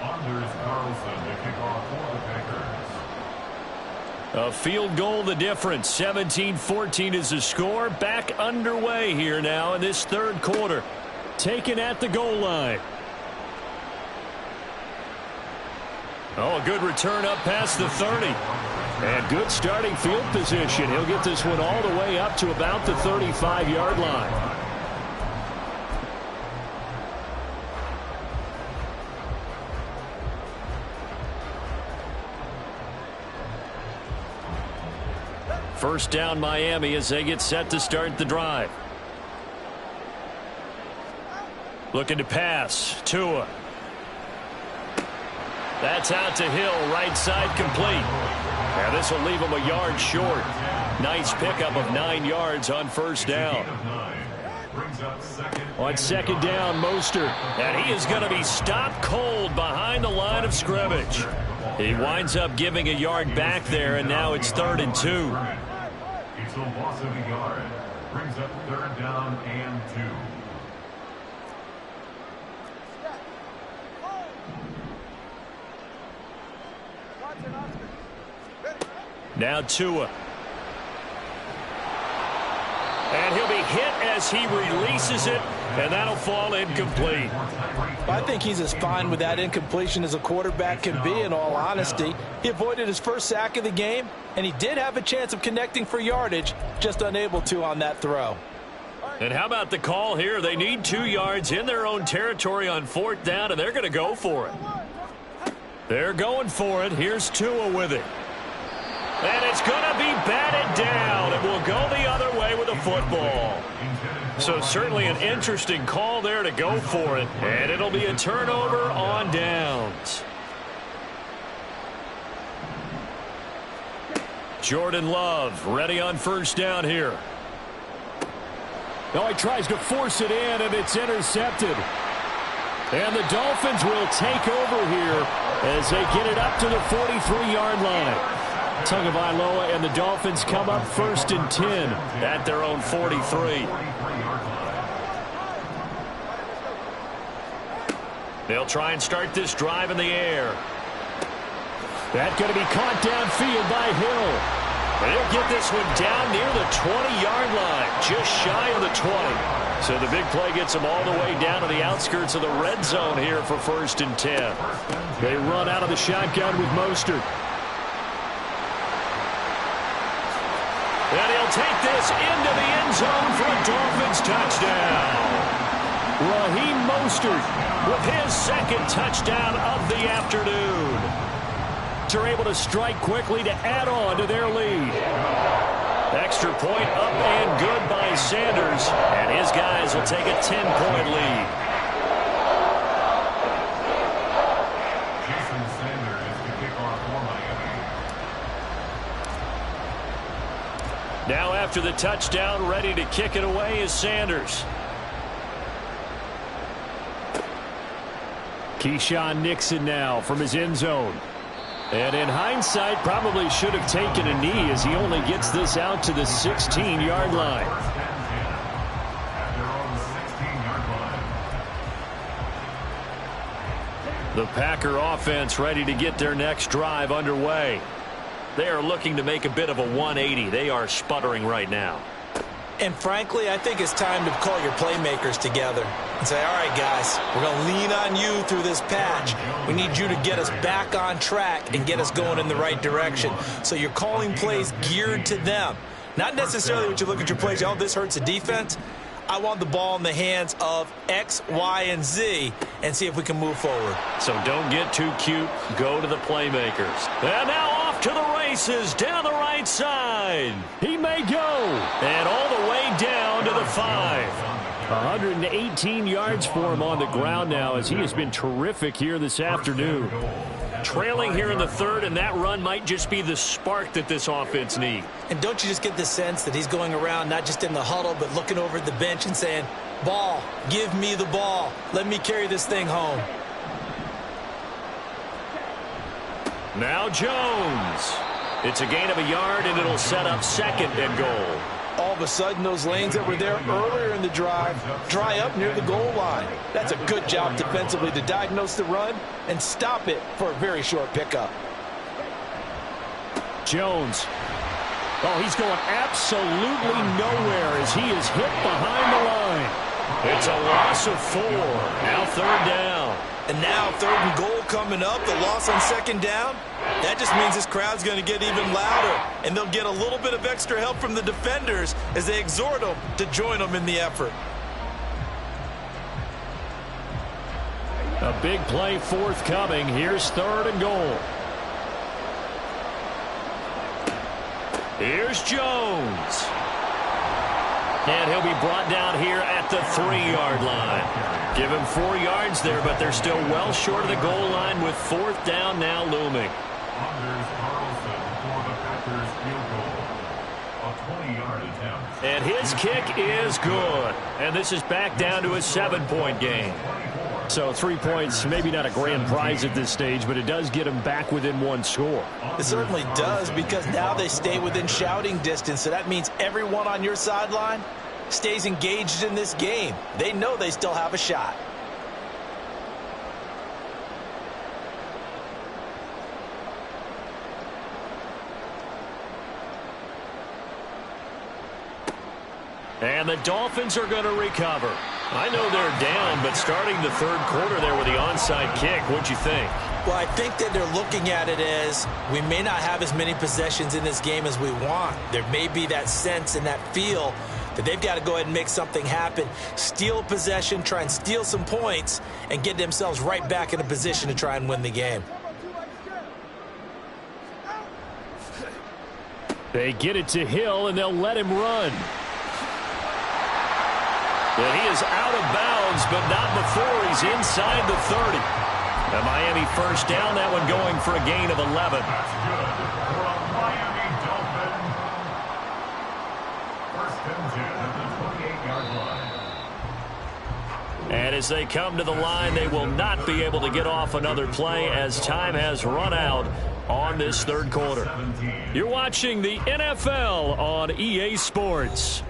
Anders Carlson to kick off for the Packers. A field goal the difference. 17-14 is the score. Back underway here now in this 3rd quarter. Taken at the goal line. Oh, a good return up past the 30. And good starting field position. He'll get this one all the way up to about the 35-yard line. First down Miami as they get set to start the drive. Looking to pass. Tua. That's out to Hill, right side complete. And this will leave him a yard short. Nice pickup of 9 yards on first down. On second down, Mostert. And he is going to be stopped cold behind the line of scrimmage. He winds up giving a yard back there, and now it's 3rd and 2. It's a loss of a yard. Brings up 3rd down and 2. Now Tua. And he'll be hit as he releases it, and that'll fall incomplete. I think he's as fine with that incompletion as a quarterback can be, in all honesty. He avoided his first sack of the game, and he did have a chance of connecting for yardage, just unable to on that throw. And how about the call here? They need 2 yards in their own territory on 4th down, and they're going to go for it. They're going for it. Here's Tua with it. And it's going to be batted down. It will go the other way with the football. So certainly an interesting call there to go for it. And it'll be a turnover on downs. Jordan Love ready on first down here. Oh, he tries to force it in, and it's intercepted. And the Dolphins will take over here as they get it up to the 43-yard line. Tagovailoa and the Dolphins come up 1st and 10 at their own 43. They'll try and start this drive in the air. That's going to be caught downfield by Hill. And he'll get this one down near the 20-yard line, just shy of the 20. So the big play gets them all the way down to the outskirts of the red zone here for 1st and 10. They run out of the shotgun with Mostert. And he'll take this into the end zone for a Dolphins touchdown. Raheem Mostert with his 2nd touchdown of the afternoon. Are able to strike quickly to add on to their lead. Extra point up and good by Sanders, and his guys will take a 10-point lead. Jason Sanders is the kickoff for Miami. Now after the touchdown, ready to kick it away is Sanders. Keyshawn Nixon now from his end zone. And in hindsight, probably should have taken a knee as he only gets this out to the 16-yard line. The Packer offense ready to get their next drive underway. They are looking to make a bit of a 180. They are sputtering right now. And frankly, I think it's time to call your playmakers together and say, all right, guys, we're going to lean on you through this patch. We need you to get us back on track and get us going in the right direction. So you're calling plays geared to them. Not necessarily when you look at your plays, oh, this hurts the defense. I want the ball in the hands of X, Y, and Z and see if we can move forward. So don't get too cute. Go to the playmakers. And now off to the races down the right side. He may go. And all the way down to the 5. 118 yards for him on the ground now as he has been terrific here this afternoon. Trailing here in the 3rd, and that run might just be the spark that this offense needs. And don't you just get the sense that he's going around not just in the huddle but looking over at the bench and saying, ball, give me the ball. Let me carry this thing home. Now Jones. It's a gain of a yard, and it'll set up 2nd and goal. All of a sudden, those lanes that were there earlier in the drive dry up near the goal line. That's a good job defensively to diagnose the run and stop it for a very short pickup. Jones. Oh, he's going absolutely nowhere as he is hit behind the line. It's a loss of 4. Now 3rd down. And now 3rd and goal coming up. The loss on 2nd down. That just means this crowd's going to get even louder. And they'll get a little bit of extra help from the defenders as they exhort them to join them in the effort. A big play forthcoming. Here's 3rd and goal. Here's Jones. And he'll be brought down here at the 3-yard line. Give him 4 yards there, but they're still well short of the goal line with 4th down now looming. Anders Carlson for the Packers field goal. A 20-yard attempt. And his kick is good. And this is back down to a 7-point game. So 3 points, maybe not a grand prize at this stage, but it does get them back within 1 score. It certainly does, because now they stay within shouting distance. So that means everyone on your sideline stays engaged in this game. They know they still have a shot. And the Dolphins are going to recover. I know they're down, but starting the 3rd quarter there with the onside kick, what'd you think? Well, I think that they're looking at it as we may not have as many possessions in this game as we want. There may be that sense and that feel that they've got to go ahead and make something happen, steal possession, try and steal some points, and get themselves right back in a position to try and win the game. They get it to Hill, and they'll let him run. And he is out of bounds, but not before he's inside the 30. A Miami 1st down, that one going for a gain of 11. That's good for a Miami Dolphin. 1st and 10 at the 28-yard line. And as they come to the line, they will not be able to get off another play as time has run out on this 3rd quarter. You're watching the NFL on EA Sports.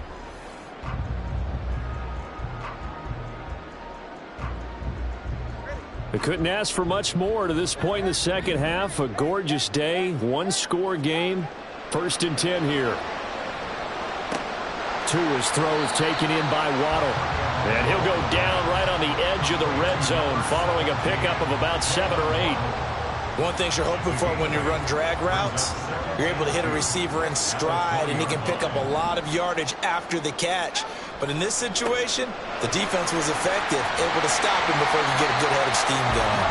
I couldn't ask for much more to this point in the second half. A gorgeous day, one-score game. 1st and 10 here. To his throws taken in by Waddle. And he'll go down right on the edge of the red zone following a pickup of about 7 or 8. One thing you're hoping for when you run drag routes, you're able to hit a receiver in stride, and he can pick up a lot of yardage after the catch. But in this situation, the defense was effective, able to stop him before he could get a good head of steam going.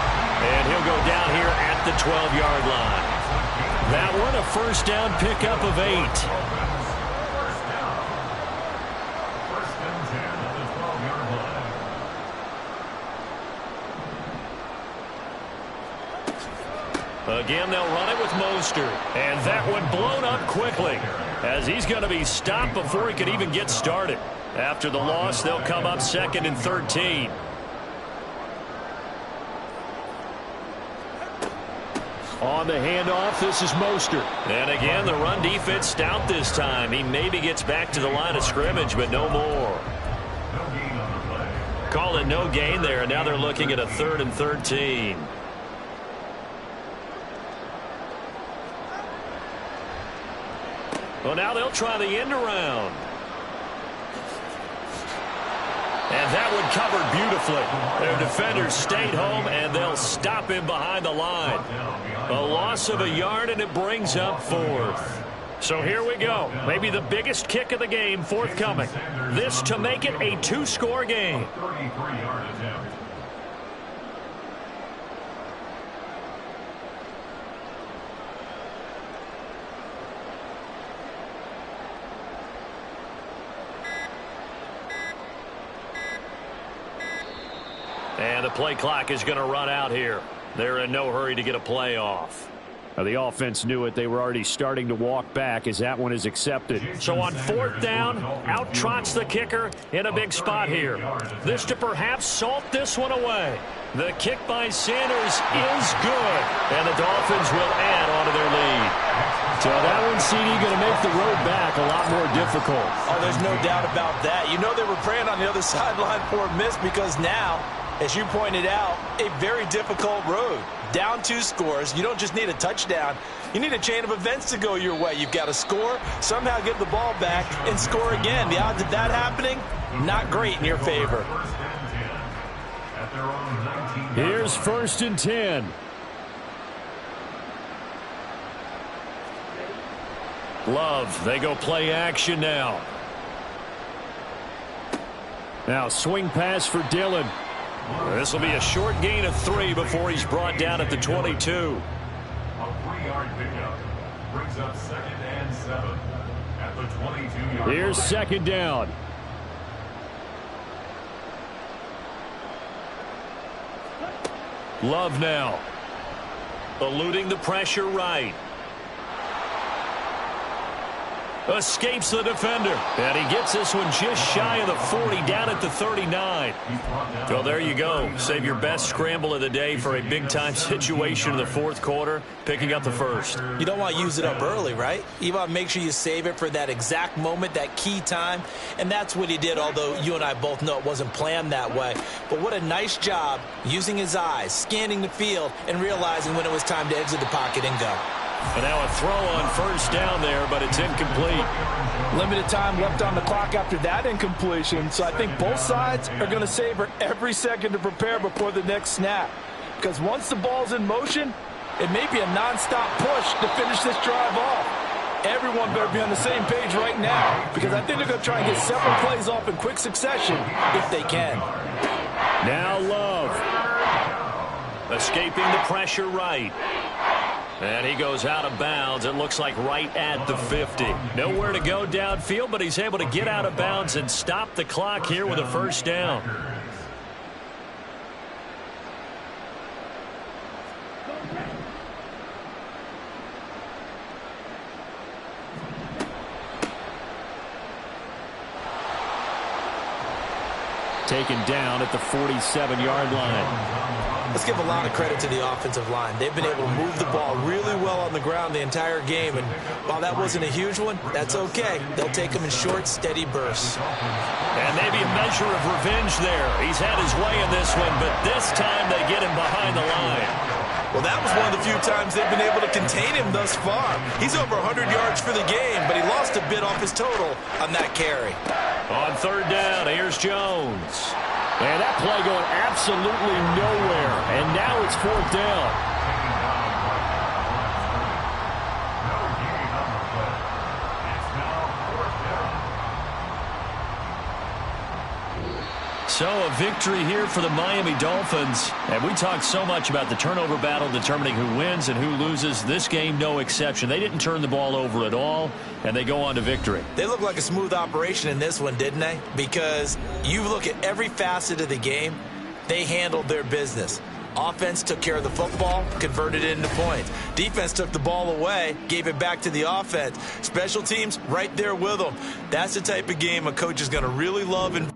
And he'll go down here at the 12-yard line. That one, a first down pickup of 8. Again, they'll run it with Mostert. And that one blown up quickly, as he's going to be stopped before he could even get started. After the loss, they'll come up 2nd and 13. On the handoff, this is Mostert. And again, the run defense stout this time. He maybe gets back to the line of scrimmage, but no more. Call it no gain there, and now they're looking at a 3rd and 13. Well, now they'll try the end around. And that one covered beautifully. Their defenders stayed home, and they'll stop him behind the line. A loss of a yard, and it brings up 4th. So here we go. Maybe the biggest kick of the game forthcoming. This to make it a 2-score game. 33-yard attempt. And the play clock is going to run out here. They're in no hurry to get a play off. Now, the offense knew it. They were already starting to walk back as that one is accepted. So on 4th down, out trots the kicker in a big spot here. This to perhaps salt this one away. The kick by Sanders is good. And the Dolphins will add on to their lead. So that one, CD, going to make the road back a lot more difficult. Oh, there's no doubt about that. You know they were praying on the other sideline for a miss, because now, as you pointed out, a very difficult road. Down 2 scores. You don't just need a touchdown. You need a chain of events to go your way. You've got to score, somehow give the ball back, and score again. The odds of that happening, not great in your favor. Here's 1st and 10. Love, they go play action now. Now swing pass for Dillon. This will be a short gain of 3 before he's brought down at the 22. A 3-yard pickup brings up 2nd and 7 at the 22-yard line. Here's 2nd down. Love now. Eluding the pressure right. Escapes the defender. And he gets this one just shy of the 40, down at the 39. Well, there you go. Save your best scramble of the day for a big-time situation in the 4th quarter, picking up the 1st. You don't want to use it up early, right? You want to make sure you save it for that exact moment, that key time. And that's what he did, although you and I both know it wasn't planned that way. But what a nice job using his eyes, scanning the field, and realizing when it was time to exit the pocket and go. And now a throw on 1st down there, but it's incomplete. Limited time left on the clock after that incompletion, so I think both sides are going to savor every second to prepare before the next snap. Because once the ball's in motion, it may be a nonstop push to finish this drive off. Everyone better be on the same page right now, because I think they're going to try and get several plays off in quick succession if they can. Now Love. Escaping the pressure right. And he goes out of bounds, it looks like right at the 50. Nowhere to go downfield, but he's able to get out of bounds and stop the clock here with a 1st down. taken down at the 47-yard line. Let's give a lot of credit to the offensive line. They've been able to move the ball really well on the ground the entire game, and while that wasn't a huge one, that's okay. They'll take them in short, steady bursts. And maybe a measure of revenge there. He's had his way in this one, but this time they get him behind the line. Well, that was one of the few times they've been able to contain him thus far. He's over 100 yards for the game, but he lost a bit off his total on that carry. On third down, here's Jones. And that play going absolutely nowhere. And now it's fourth down. So a victory here for the Miami Dolphins. And we talked so much about the turnover battle determining who wins and who loses. This game, no exception. They didn't turn the ball over at all, and they go on to victory. They look like a smooth operation in this one, didn't they? Because you look at every facet of the game, they handled their business. Offense took care of the football, converted it into points. Defense took the ball away, gave it back to the offense. Special teams, right there with them. That's the type of game a coach is going to really love and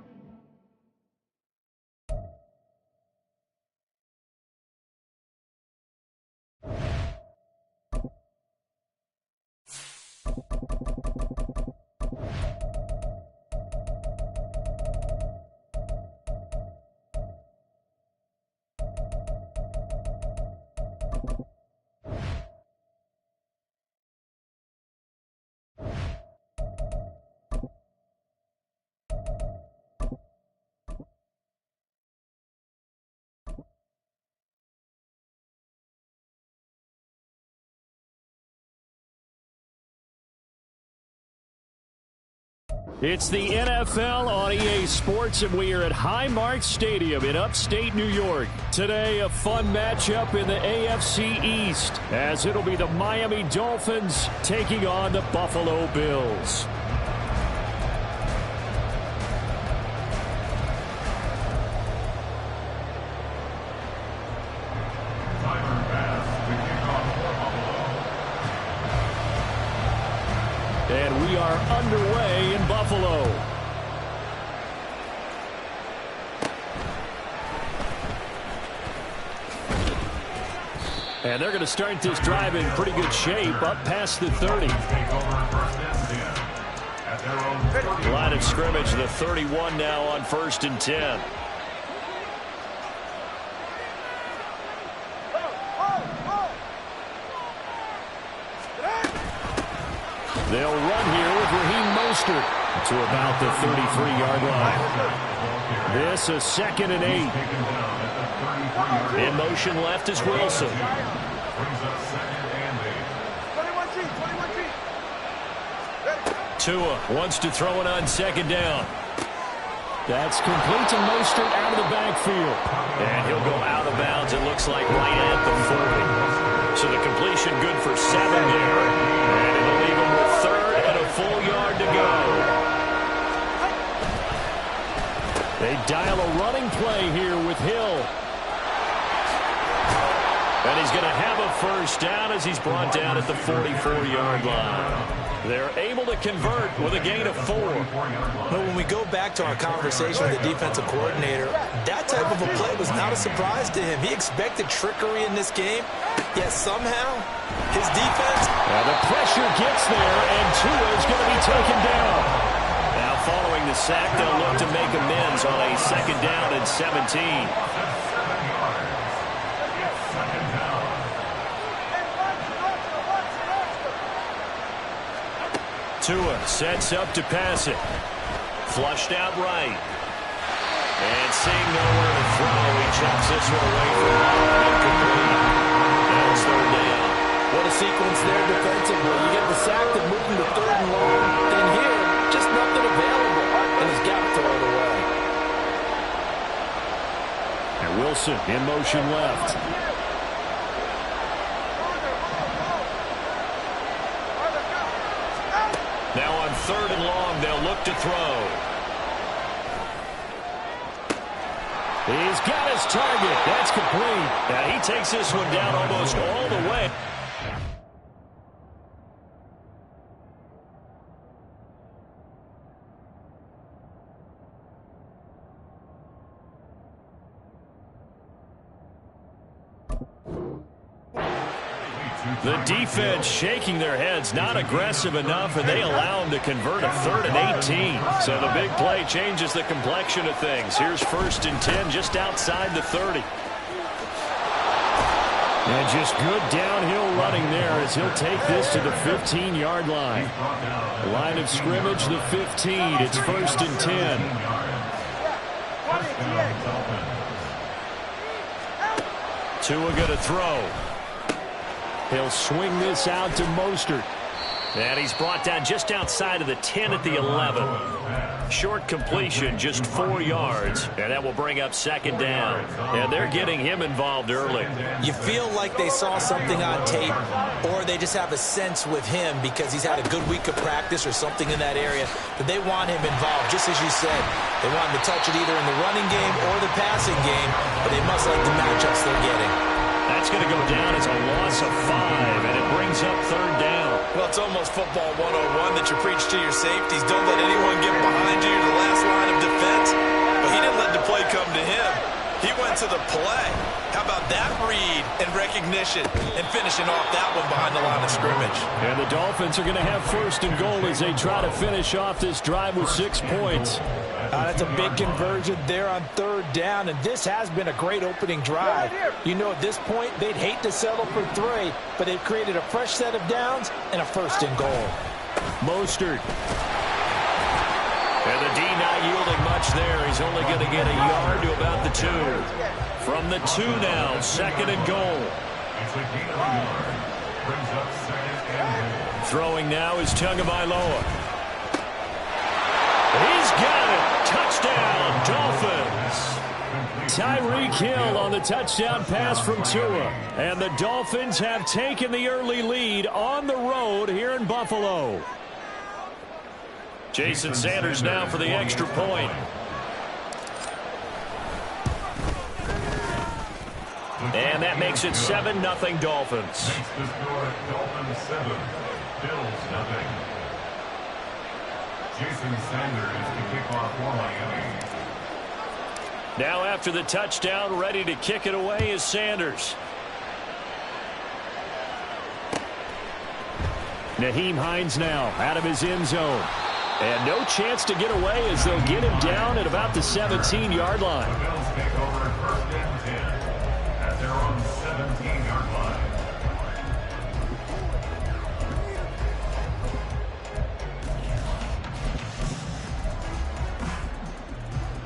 It's the NFL on EA Sports, and we are at Highmark Stadium in upstate New York. Today, a fun matchup in the AFC East, as it'll be the Miami Dolphins taking on the Buffalo Bills. And we are underway in Buffalo. And they're going to start this drive in pretty good shape, up past the 30. Line of scrimmage, the 31 now on 1st and 10. They'll run here with Raheem Mostert to about the 33-yard line. This is 2nd and 8. In motion left is Wilson. Tua wants to throw it on 2nd down. That's complete to Mostert out of the backfield. And he'll go out of bounds, it looks like, right at the 40. So the completion good for 7 there. And it'll leave him with 3rd and a full yard to go. They dial a running play here with Hill. And he's going to have a 1st down as he's brought down at the 44-yard line. They're able to convert with a gain of 4. But when we go back to our conversation with the defensive coordinator, that type of a play was not a surprise to him. He expected trickery in this game, yet somehow his defense... Now the pressure gets there, and Tua is going to be taken down. Now following the sack, they'll look to make amends on a 2nd down and 17. Tua sets up to pass it. Flushed out right. And seeing nowhere to throw, he chucks this one away from home. Incomplete. Now it's 3rd down. What a sequence there defensively. You get the sack to move him to 3rd and long. Then here, just nothing available. And he's got to throw it away. And Wilson in motion left. Now on 3rd and long, they'll look to throw. He's got his target. That's complete. Now he takes this one down almost all the way. The defense shaking their heads, not aggressive enough, and they allow them to convert a 3rd and 18. So the big play changes the complexion of things. Here's 1st and 10 just outside the 30. And just good downhill running there as he'll take this to the 15-yard line. Line of scrimmage, the 15. It's 1st and 10. Tua going to throw. He'll swing this out to Mostert. And he's brought down just outside of the 10 at the 11. Short completion, just 4 yards. And that will bring up 2nd down. And they're getting him involved early. You feel like they saw something on tape, or they just have a sense with him because he's had a good week of practice or something in that area that they want him involved, just as you said. They want him to touch it either in the running game or the passing game, but they must like the matchups they're getting. That's going to go down as a loss of 5, and it brings up 3rd down. Well, it's almost football 101 that you preach to your safeties. Don't let anyone get behind you. You're the last line of defense. But he didn't let the play come to him. He went to the play. How about that read and recognition and finishing off that one behind the line of scrimmage? And the Dolphins are going to have 1st and goal as they try to finish off this drive with 6 points. That's a big conversion there on 3rd down, and this has been a great opening drive. You know, at this point, they'd hate to settle for 3, but they've created a fresh set of downs and a 1st and goal. Mostert. And the D not yielding much there. He's only going to get a yard to about the 2. From the 2 now, 2nd and goal. Throwing now is Tagovailoa. He's got it. Touchdown, Dolphins. Tyreek Hill on the touchdown pass from Tua. And the Dolphins have taken the early lead on the road here in Buffalo. Jason Sanders now for the extra point. And that makes it 7-0 Dolphins. Dolphins 7, Bills 0. Jason Sanders to kick off for Miami. Now after the touchdown, ready to kick it away is Sanders. Nyheim Hines now out of his end zone. And no chance to get away as they'll get him down at about the 17-yard line. The Bills take over 1st and 10 at their own 17-yard line.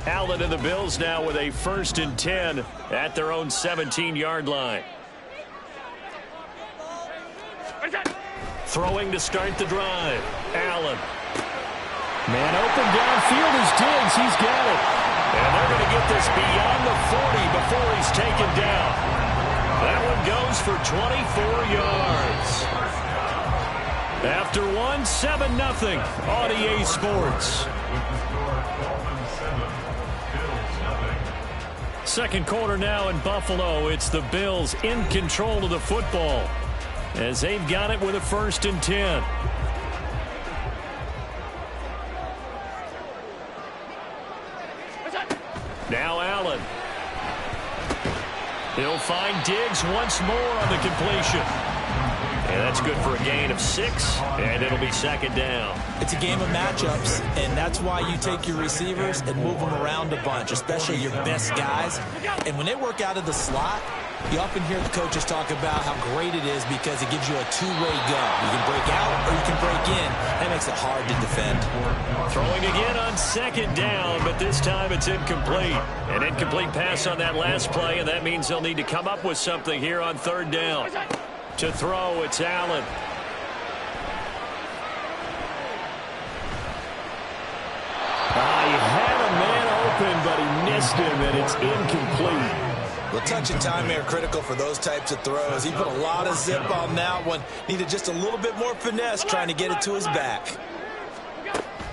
Allen and the Bills now with a 1st and 10 at their own 17-yard line. Throwing to start the drive. Allen. Man open downfield is Diggs. He's got it. And they're going to get this beyond the 40 before he's taken down. That one goes for 24 yards. After one, 7-0 on EA Sports. Second quarter now in Buffalo. It's the Bills in control of the football as they've got it with a 1st and 10. Now Allen. He'll find Diggs once more on the completion. And that's good for a gain of 6, and it'll be 2nd down. It's a game of matchups, and that's why you take your receivers and move them around a bunch, especially your best guys. And when they work out of the slot, you often hear the coaches talk about how great it is because it gives you a two-way go. You can break out or you can break in. That makes it hard to defend. Throwing again on 2nd down, but this time it's incomplete. An incomplete pass on that last play, and that means they'll need to come up with something here on 3rd down. To throw, it's Allen. He had a man open, but he missed him, and it's incomplete. Well, touch and time are critical for those types of throws. He put a lot of zip on that one. Needed just a little bit more finesse trying to get it to his back.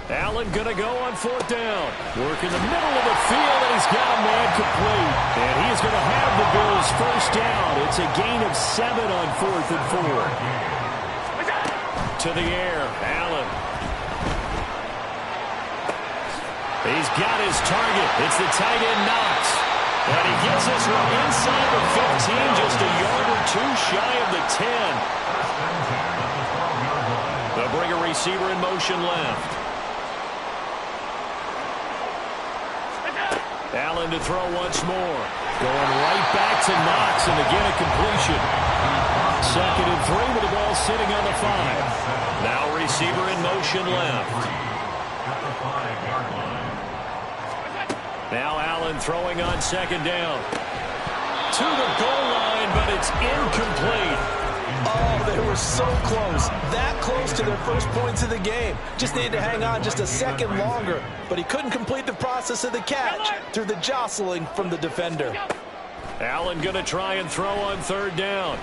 Allen going to go on 4th down. Work in the middle of the field, and he's got a man complete. And he is going to have the Bills 1st down. It's a gain of 7 on 4th and 4. To the air, Allen. He's got his target. It's the tight end Knox. And he gets this one inside the 15, just a yard or two shy of the 10. They'll bring a receiver in motion left. Allen to throw once more. Going right back to Knox, and again a completion. 2nd and 3 with the ball sitting on the 5. Now receiver in motion left. Now Allen throwing on 2nd down. To the goal line, but it's incomplete. Oh, they were so close. That close to their first points of the game. Just needed to hang on just a second longer. But he couldn't complete the process of the catch through the jostling from the defender. Allen going to try and throw on 3rd down.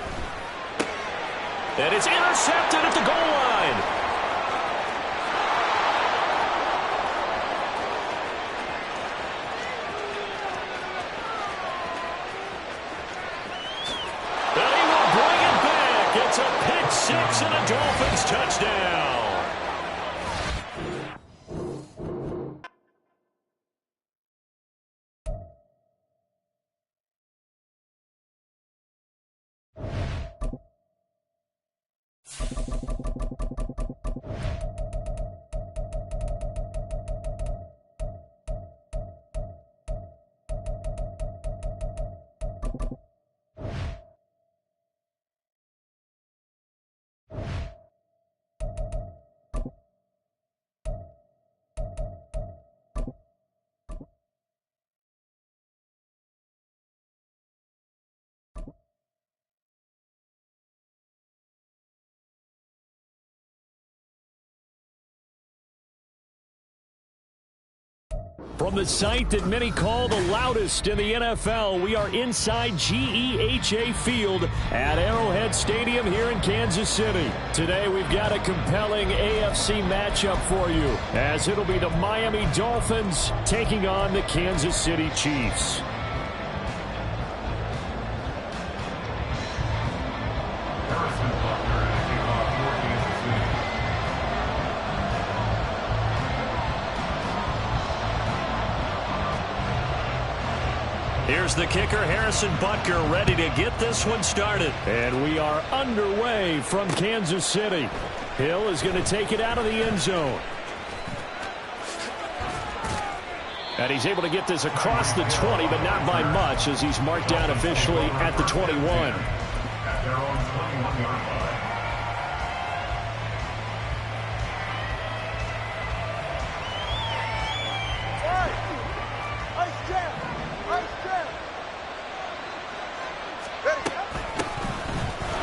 And it's intercepted at the goal line. And he will bring it back. It's a pick 6 and a Dolphins touchdown. From the site that many call the loudest in the NFL, we are inside GEHA Field at Arrowhead Stadium here in Kansas City. Today we've got a compelling AFC matchup for you, as it'll be the Miami Dolphins taking on the Kansas City Chiefs. Here's the kicker, Harrison Butker, ready to get this one started. And we are underway from Kansas City. Hill is going to take it out of the end zone. And he's able to get this across the 20, but not by much, as he's marked down officially at the 21. At their own 21-yard line.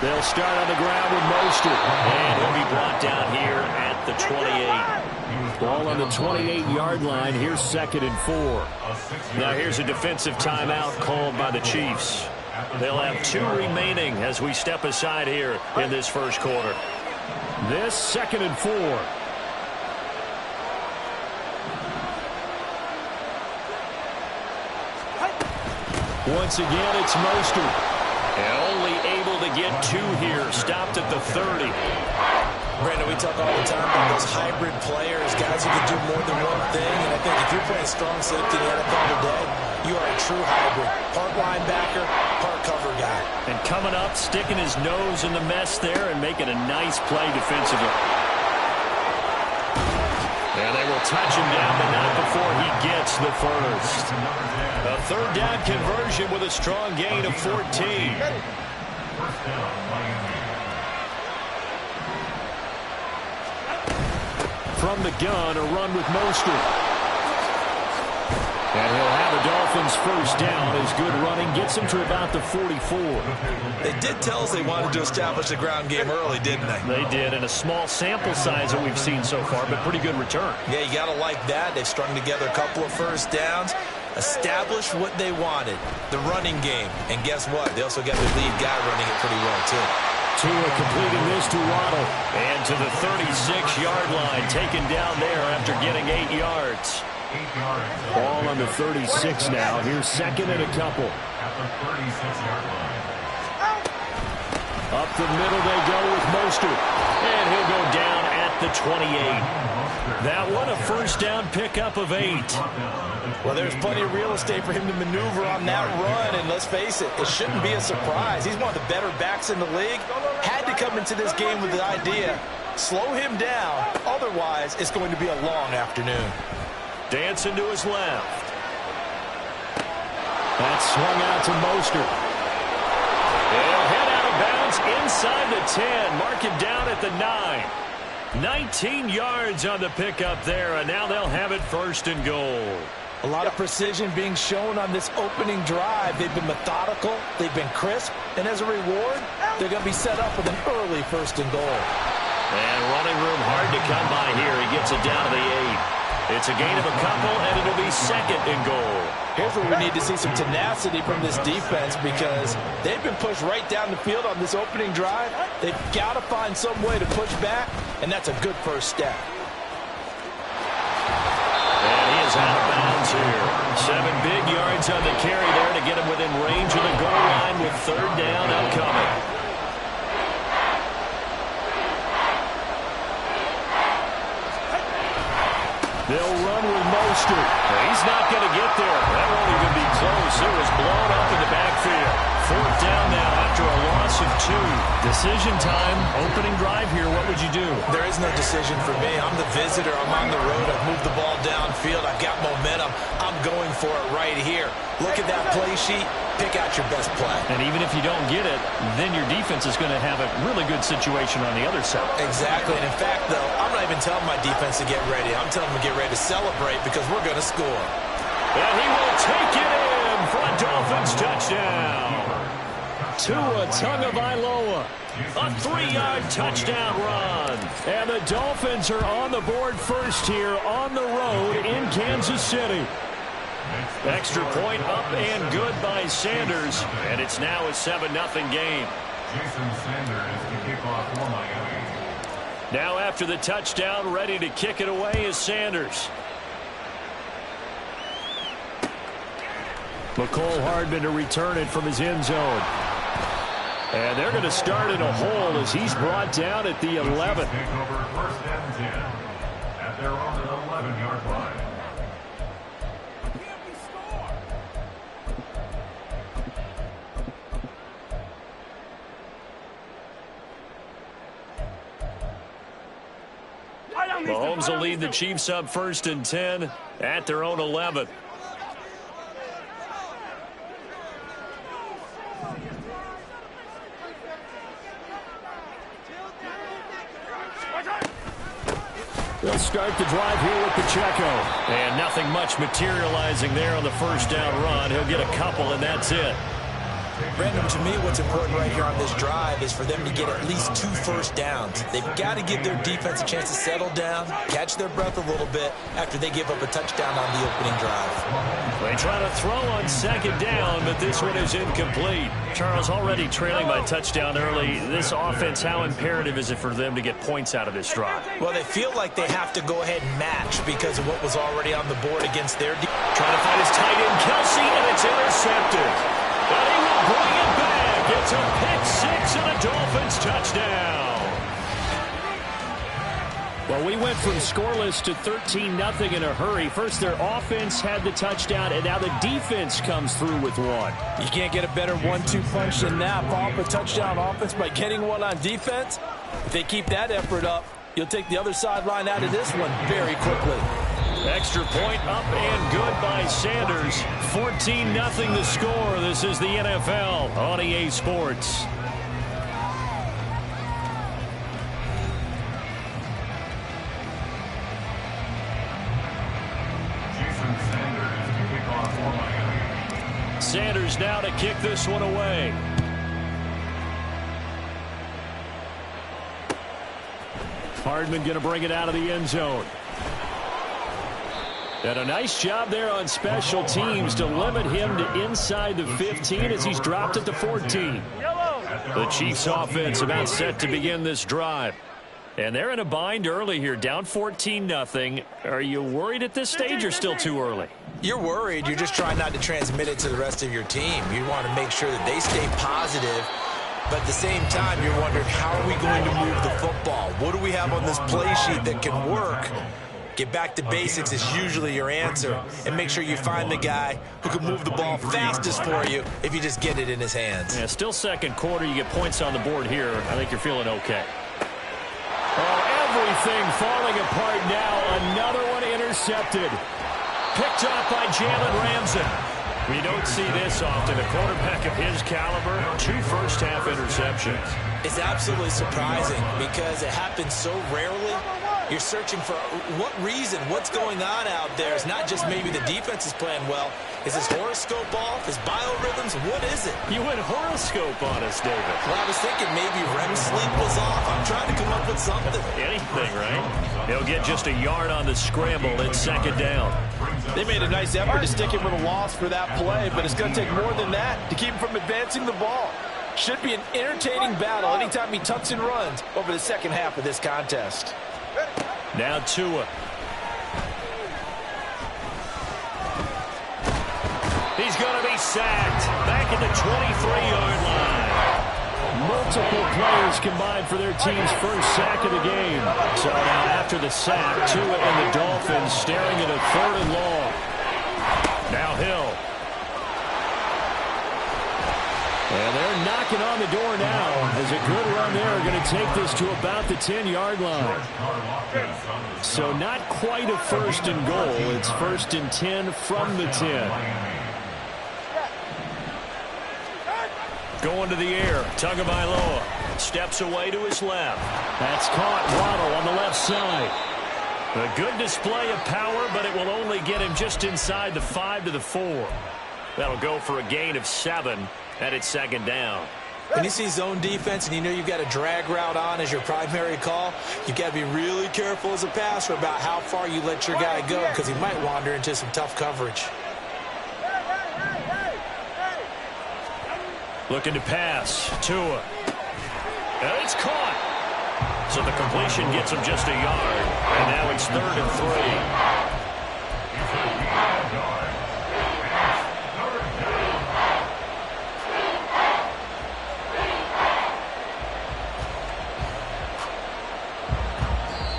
They'll start on the ground with Mostert. And he'll be brought down here at the 28. Ball on the 28-yard line. Here's 2nd and 4. Now here's a defensive timeout called by the Chiefs. They'll have 2 remaining as we step aside here in this first quarter. This 2nd and 4. Once again, it's Mostert. And only able to get 2 here. Stopped at the 30. Brandon, we talk all the time about those hybrid players, guys who can do more than one thing. And I think if you're playing strong safety in the NFL today, you are a true hybrid. Part linebacker, part cover guy. And coming up, sticking his nose in the mess there and making a nice play defensively. And they will touch him down, but not before he gets the first. A 3rd down conversion with a strong gain of 14. From the gun, a run with Mostert. And he'll have the Dolphins first down as good running gets him to about the 44. They did tell us they wanted to establish the ground game early, didn't they? They did, and a small sample size that we've seen so far, but pretty good return. Yeah, you got to like that. They've strung together a couple of first downs, established what they wanted, the running game. And guess what? They also got the lead guy running it pretty well, too. Tua completing this to Waddle. And to the 36-yard line, taken down there after getting 8 yards. Ball on the 36 now. Here's 2nd and a couple. At the 36-yard line. Up the middle they go with Mostert. And he'll go down at at the 28. That one a first down pickup of 8. Well, there's plenty of real estate for him to maneuver on that run, and let's face it, it shouldn't be a surprise. He's one of the better backs in the league. Had to come into this game with the idea, slow him down, otherwise it's going to be a long afternoon. Dancing to his left. That's swung out to Mostert. He'll head out of bounds inside the 10. Mark him down at the 9. 19 yards on the pickup there, and now they'll have it first and goal. A lot of precision being shown on this opening drive. They've been methodical, they've been crisp, and as a reward, they're going to be set up with an early first and goal. And running room hard to come by here. He gets it down to the 8. It's a gain of a couple, and it'll be second and goal. Here's where we need to see some tenacity from this defense because they've been pushed right down the field on this opening drive. They've got to find some way to push back, and that's a good first step. And he is out of bounds here. 7 big yards on the carry there to get him within range of the goal line with third down upcoming. They'll run with Mostert. He's not going to get there. That won't even be close. It was blown up in the backfield. Fourth down now after a loss of 2. Decision time. Opening drive here. What would you do? There is no decision for me. I'm the visitor. I'm on the road. I've moved the ball downfield. I've got momentum. I'm going for it right here. Look at that play sheet. Pick out your best play. And even if you don't get it, then your defense is going to have a really good situation on the other side. Exactly. And in fact, though, I'm not even telling my defense to get ready. I'm telling them to get ready to celebrate because we're going to score. And he will take it in for a Dolphins touchdown. Tua Tagovailoa. A 3-yard touchdown run. And the Dolphins are on the board first here on the road in Kansas City. Extra point up and good by Sanders. And it's now a 7-0 game. Jason Sanders to kick off for Miami. Now after the touchdown, ready to kick it away is Sanders. McCole Hardman to return it from his end zone. And they're going to start in a hole as he's brought down at the 11. Take over first and 10 at their own 11-yard line. Mahomes will lead the Chiefs up first and 10 at their own 11. They'll start the drive here with Pacheco. And nothing much materializing there on the first down run. He'll get a couple, and that's it. Brandon, to me, what's important right here on this drive is for them to get at least 2 first downs. They've got to give their defense a chance to settle down, catch their breath a little bit after they give up a touchdown on the opening drive. They try to throw on second down, but this one is incomplete. Charles, already trailing by touchdown early. This offense, how imperative is it for them to get points out of this drive? Well, they feel like they have to go ahead and match because of what was already on the board against their defense. Trying to find his tight end, Kelsey, and it's intercepted. But he will bring it back. It's a pick 6 and a Dolphins touchdown. Well, we went from scoreless to 13-0 in a hurry. First, their offense had the touchdown, and now the defense comes through with one. You can't get a better 1-2 punch than that. Follow up a touchdown offense by getting one on defense. If they keep that effort up, you'll take the other sideline out of this one very quickly. Extra point up and good by Sanders. 14-0 the score. This is the NFL on EA Sports. Jason Sanders to kick off for Miami. Sanders now to kick this one away. Hardman going to bring it out of the end zone. And a nice job there on special teams to limit him to inside the 15 as he's dropped at the 14. The Chiefs offense about set to begin this drive. And they're in a bind early here, down 14-0. Are you worried at this stage or still too early? You're worried. You're just trying not to transmit it to the rest of your team. You want to make sure that they stay positive But at the same time, you're wondering, how are we going to move the football? What do we have on this play sheet that can work? Get back to basics is usually your answer. And make sure you find the guy who can move the ball fastest for you if you just get it in his hands. Yeah, still second quarter. You get points on the board here. I think you're feeling okay. Oh, everything falling apart now. Another one intercepted. Picked off by Jalen Ramsey. We don't see this often. A quarterback of his caliber, 2 first-half interceptions. It's absolutely surprising because it happens so rarely. You're searching for what reason, what's going on out there. It's not just maybe the defense is playing well. Is his horoscope off? His biorhythms? What is it? You went horoscope on us, David. Well, I was thinking maybe REM sleep was off. I'm trying to come up with something. Anything, right? He'll get just a yard on the scramble. It's second down. They made a nice effort to stick him with a loss for that play, but it's going to take more than that to keep him from advancing the ball. Should be an entertaining battle anytime he tucks and runs over the second half of this contest. Now Tua. He's going to be sacked. Back at the 23-yard line. Multiple players combined for their team's first sack of the game. So now after the sack, Tua and the Dolphins staring at a 3rd and long. Now Hill. And they're knocking on the door now. As a good run there, going to take this to about the 10-yard line. So not quite a 1st and goal. It's 1st and 10 from the 10. Going to the air. Tagovailoa steps away to his left. That's caught. Waddle on the left side. A good display of power, but it will only get him just inside the 5 to the 4. That'll go for a gain of 7. And it's second down. When you see zone defense and you know you've got a drag route on as your primary call, you've got to be really careful as a passer about how far you let your guy go because he might wander into some tough coverage. Looking to pass. Tua. And it's caught. So the completion gets him just a yard. And now it's 3rd and 3.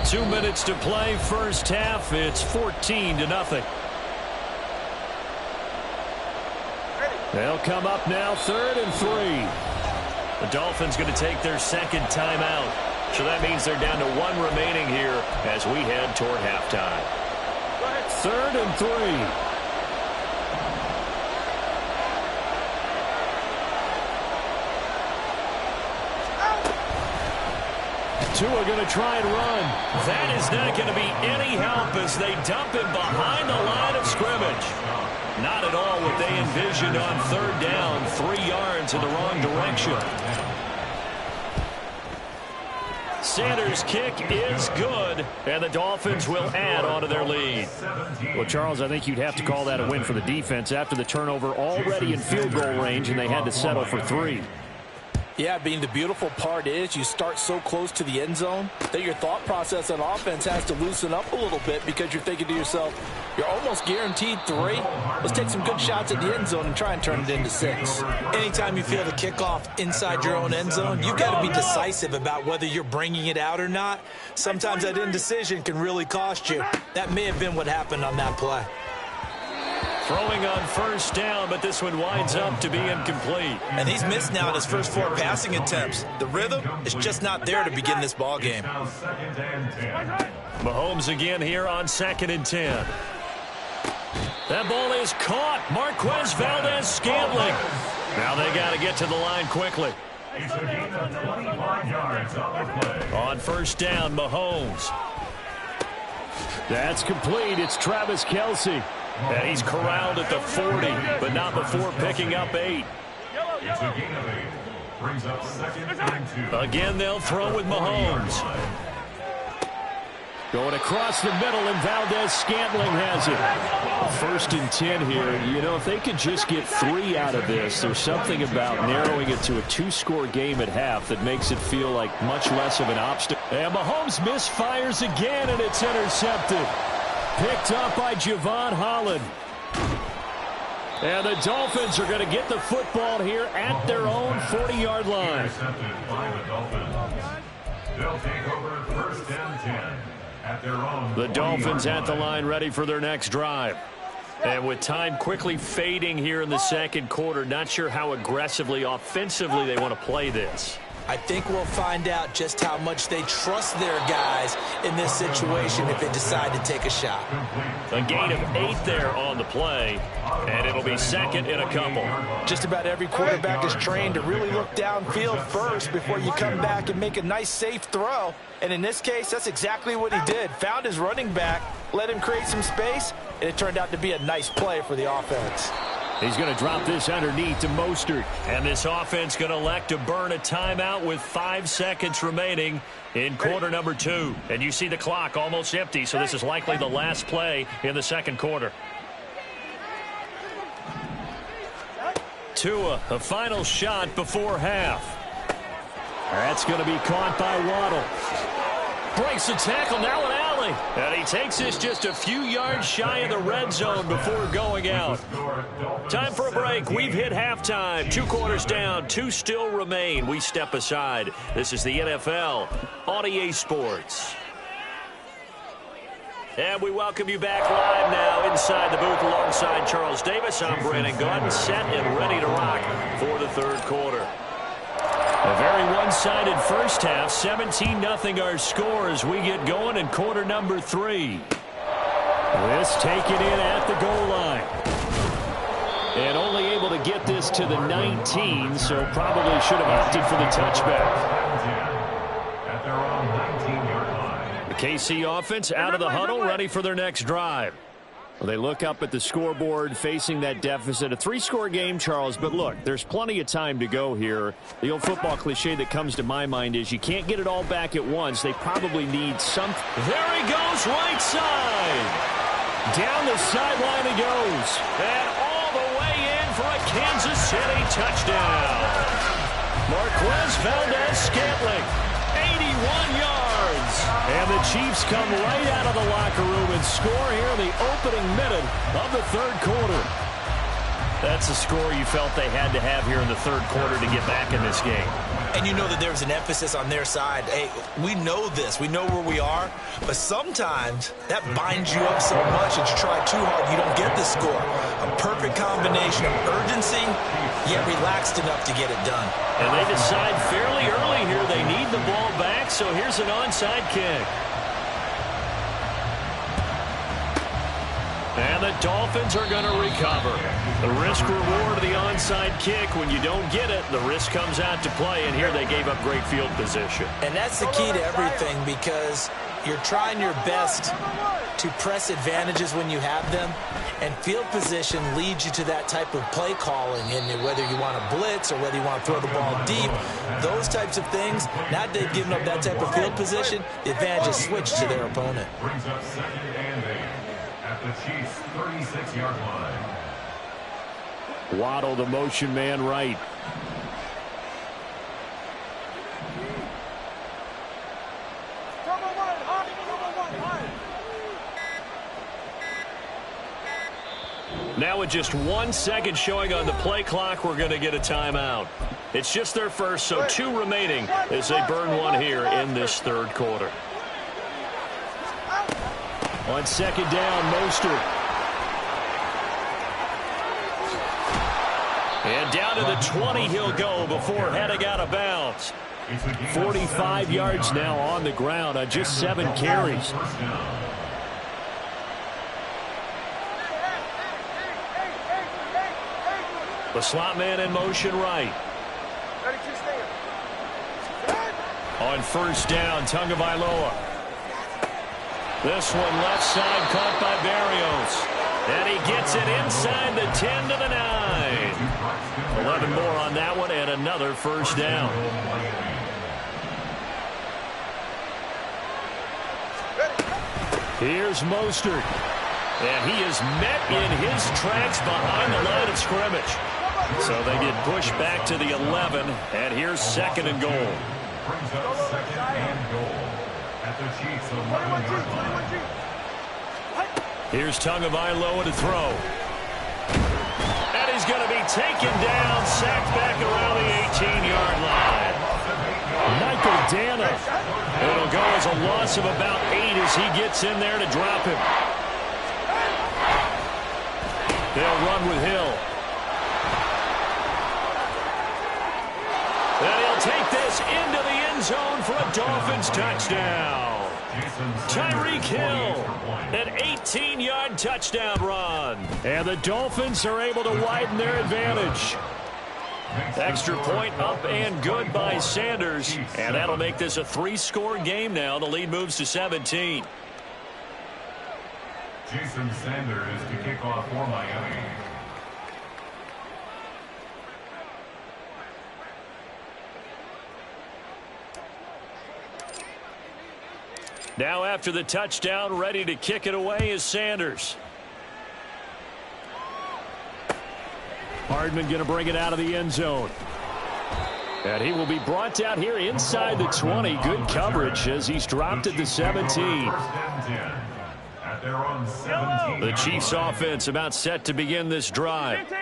2 minutes to play, first half. It's 14-0. They'll come up now, 3rd and 3. The Dolphins going to take their second timeout. So that means they're down to 1 remaining here as we head toward halftime. 3rd and 3. Tua going to try and run. That is not going to be any help as they dump him behind the line of scrimmage. Not at all what they envisioned on 3rd down. 3 yards in the wrong direction. Sanders' kick is good, and the Dolphins will add on to their lead. Well, Charles, I think you'd have to call that a win for the defense after the turnover already in field goal range, and they had to settle for 3. Yeah, being the beautiful part is you start so close to the end zone that your thought process on offense has to loosen up a little bit because you're thinking to yourself, you're almost guaranteed 3. Let's take some good shots at the end zone and try and turn it into 6. Anytime you feel the kickoff inside your own end zone, you've got to be decisive about whether you're bringing it out or not. Sometimes that indecision can really cost you. That may have been what happened on that play. Throwing on 1st down, but this one winds up to be incomplete. And he's missed now in his first 4 passing attempts. The rhythm is just not there to begin this ball game. Mahomes again here on 2nd and 10. That ball is caught. Marquez Valdez-Scantling. Now they got to get to the line quickly. On 1st down, Mahomes. That's complete. It's Travis Kelce. And he's corralled at the 40, but not before picking up 8. Again, they'll throw with Mahomes. Going across the middle, and Valdez-Scantling has it. 1st and 10 here. You know, if they could just get 3 out of this, there's something about narrowing it to a 2-score game at half that makes it feel like much less of an obstacle. And Mahomes misfires again, and it's intercepted. Picked up by Javon Holland. And the Dolphins are going to get the football here at their own 40-yard line. Intercepted by the Dolphins. They'll take over first and 10 at their own. The Dolphins at the line, ready for their next drive. And with time quickly fading here in the second quarter, not sure how aggressively, offensively they want to play this. I think we'll find out just how much they trust their guys in this situation if they decide to take a shot. A gain of 8 there on the play, and it'll be second in a couple. Just about every quarterback is trained to really look downfield first before you come back and make a nice, safe throw. And in this case, that's exactly what he did. Found his running back, let him create some space, and it turned out to be a nice play for the offense. He's going to drop this underneath to Mostert. And this offense going to elect to burn a timeout with 5 seconds remaining in quarter number 2. And you see the clock almost empty, so this is likely the last play in the second quarter. Tua, a final shot before half. That's going to be caught by Waddle. Breaks the tackle, now an alley. And he takes this just a few yards shy of the red zone before going out. Time for a break. We've hit halftime. 2 quarters down, 2 still remain. We step aside. This is the NFL on EA Sports. And we welcome you back live now inside the booth alongside Charles Davis. I'm Brandon Gordon, set and ready to rock for the third quarter. A very one-sided first half, 17-0 our score as we get going in quarter number 3. This taken in at the goal line. And only able to get this to the 19, so probably should have opted for the touchback. At their own 19-yard line. The KC offense out of the huddle, ready for their next drive. Well, they look up at the scoreboard facing that deficit. A 3-score game, Charles, but look, there's plenty of time to go here. The old football cliche that comes to my mind is you can't get it all back at once. They probably need some. There he goes, right side. Down the sideline he goes. And all the way in for a Kansas City touchdown. Marquez Valdez-Scantling, 81 yards. And the Chiefs come right out of the locker room and score here in the opening minute of the third quarter. That's a score you felt they had to have here in the third quarter to get back in this game. And you know that there's an emphasis on their side. Hey, we know this. We know where we are. But sometimes that binds you up so much that you try too hard, you don't get the score. A perfect combination of urgency, yet relaxed enough to get it done. And they decide fairly early here they need the ball back, so here's an onside kick. And the Dolphins are going to recover. The risk-reward of the onside kick, when you don't get it, the risk comes out to play, and here they gave up great field position. And that's the key to everything, because you're trying your best to press advantages when you have them, and field position leads you to that type of play calling, and whether you want to blitz or whether you want to throw the ball deep, those types of things, now that they've given up that type of field position, the advantage is switched to their opponent. Brings up second and 8 at the Chiefs' 36-yard line. Waddle, the motion man, right. Now with just 1 second showing on the play clock, we're going to get a timeout. It's just their first, so 2 remaining as they burn 1 here in this third quarter. On second down, Mostert. And down to the 20 he'll go before heading out of bounds. 45 yards now on the ground on just 7 carries. The slot man in motion right. On first down, Tagovailoa. This one left side caught by Berrios. And he gets it inside the 10 to the 9. 11 more on that one and another first down. Here's Mostert. And he is met in his tracks behind the line of scrimmage. So they get pushed back to the 11, and here's second and goal. Brings up second and goal at the Chiefs' 11-yard line. Here's Tagovailoa to throw. taken down, sacked back around the 18-yard line. Michael Dana. It'll go as a loss of about 8 as he gets in there to drop him. They'll run with Hill. And he'll take this into the end zone for a Dolphins touchdown. Tyreek Hill, an 18-yard touchdown run. And the Dolphins are able to widen their advantage. Extra point up and good by Sanders. And that'll make this a 3-score game now. The lead moves to 17. Jason Sanders to kick off for Miami. Now after the touchdown, ready to kick it away is Sanders. Hardman going to bring it out of the end zone. And he will be brought down here inside the 20. Good coverage as he's dropped at the 17. The Chiefs offense about set to begin this drive.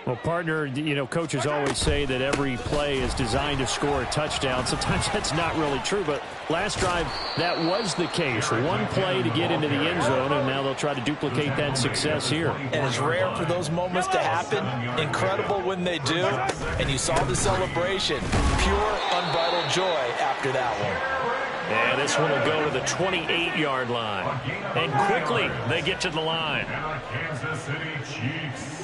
Well, partner, you know, coaches always say that every play is designed to score a touchdown. Sometimes that's not really true, but last drive, that was the case. One play to get into the end zone, and now they'll try to duplicate that success here. And it's rare for those moments to happen. Incredible when they do. And you saw the celebration. Pure, unbridled joy after that one. And this one will go to the 28-yard line. And quickly, they get to the line. Kansas City Chiefs.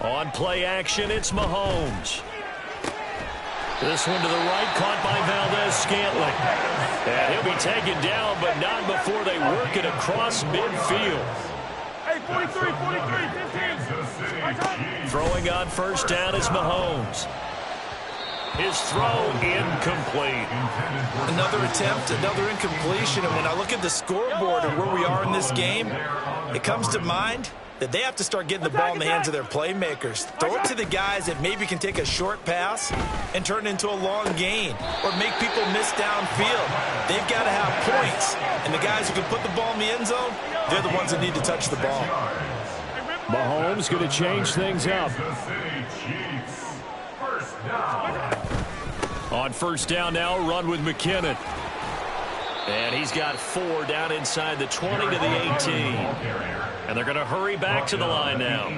On play action, it's Mahomes. This one to the right, caught by Valdez-Scantling. And he'll be taken down, but not before they work it across midfield. Hey, 43, 15. Throwing on first down is Mahomes. His throw incomplete. Another attempt, another incompletion. And when I look at the scoreboard and where we are in this game, it comes to mind that they have to start getting the ball in the hands of their playmakers. Throw it to the guys that maybe can take a short pass and turn it into a long gain or make people miss downfield. They've got to have points. And the guys who can put the ball in the end zone, they're the ones that need to touch the ball. Mahomes going to change things up. On first down now, run with McKinnon. And he's got 4 down inside the 20 to the 18. And they're going to hurry back to the line now.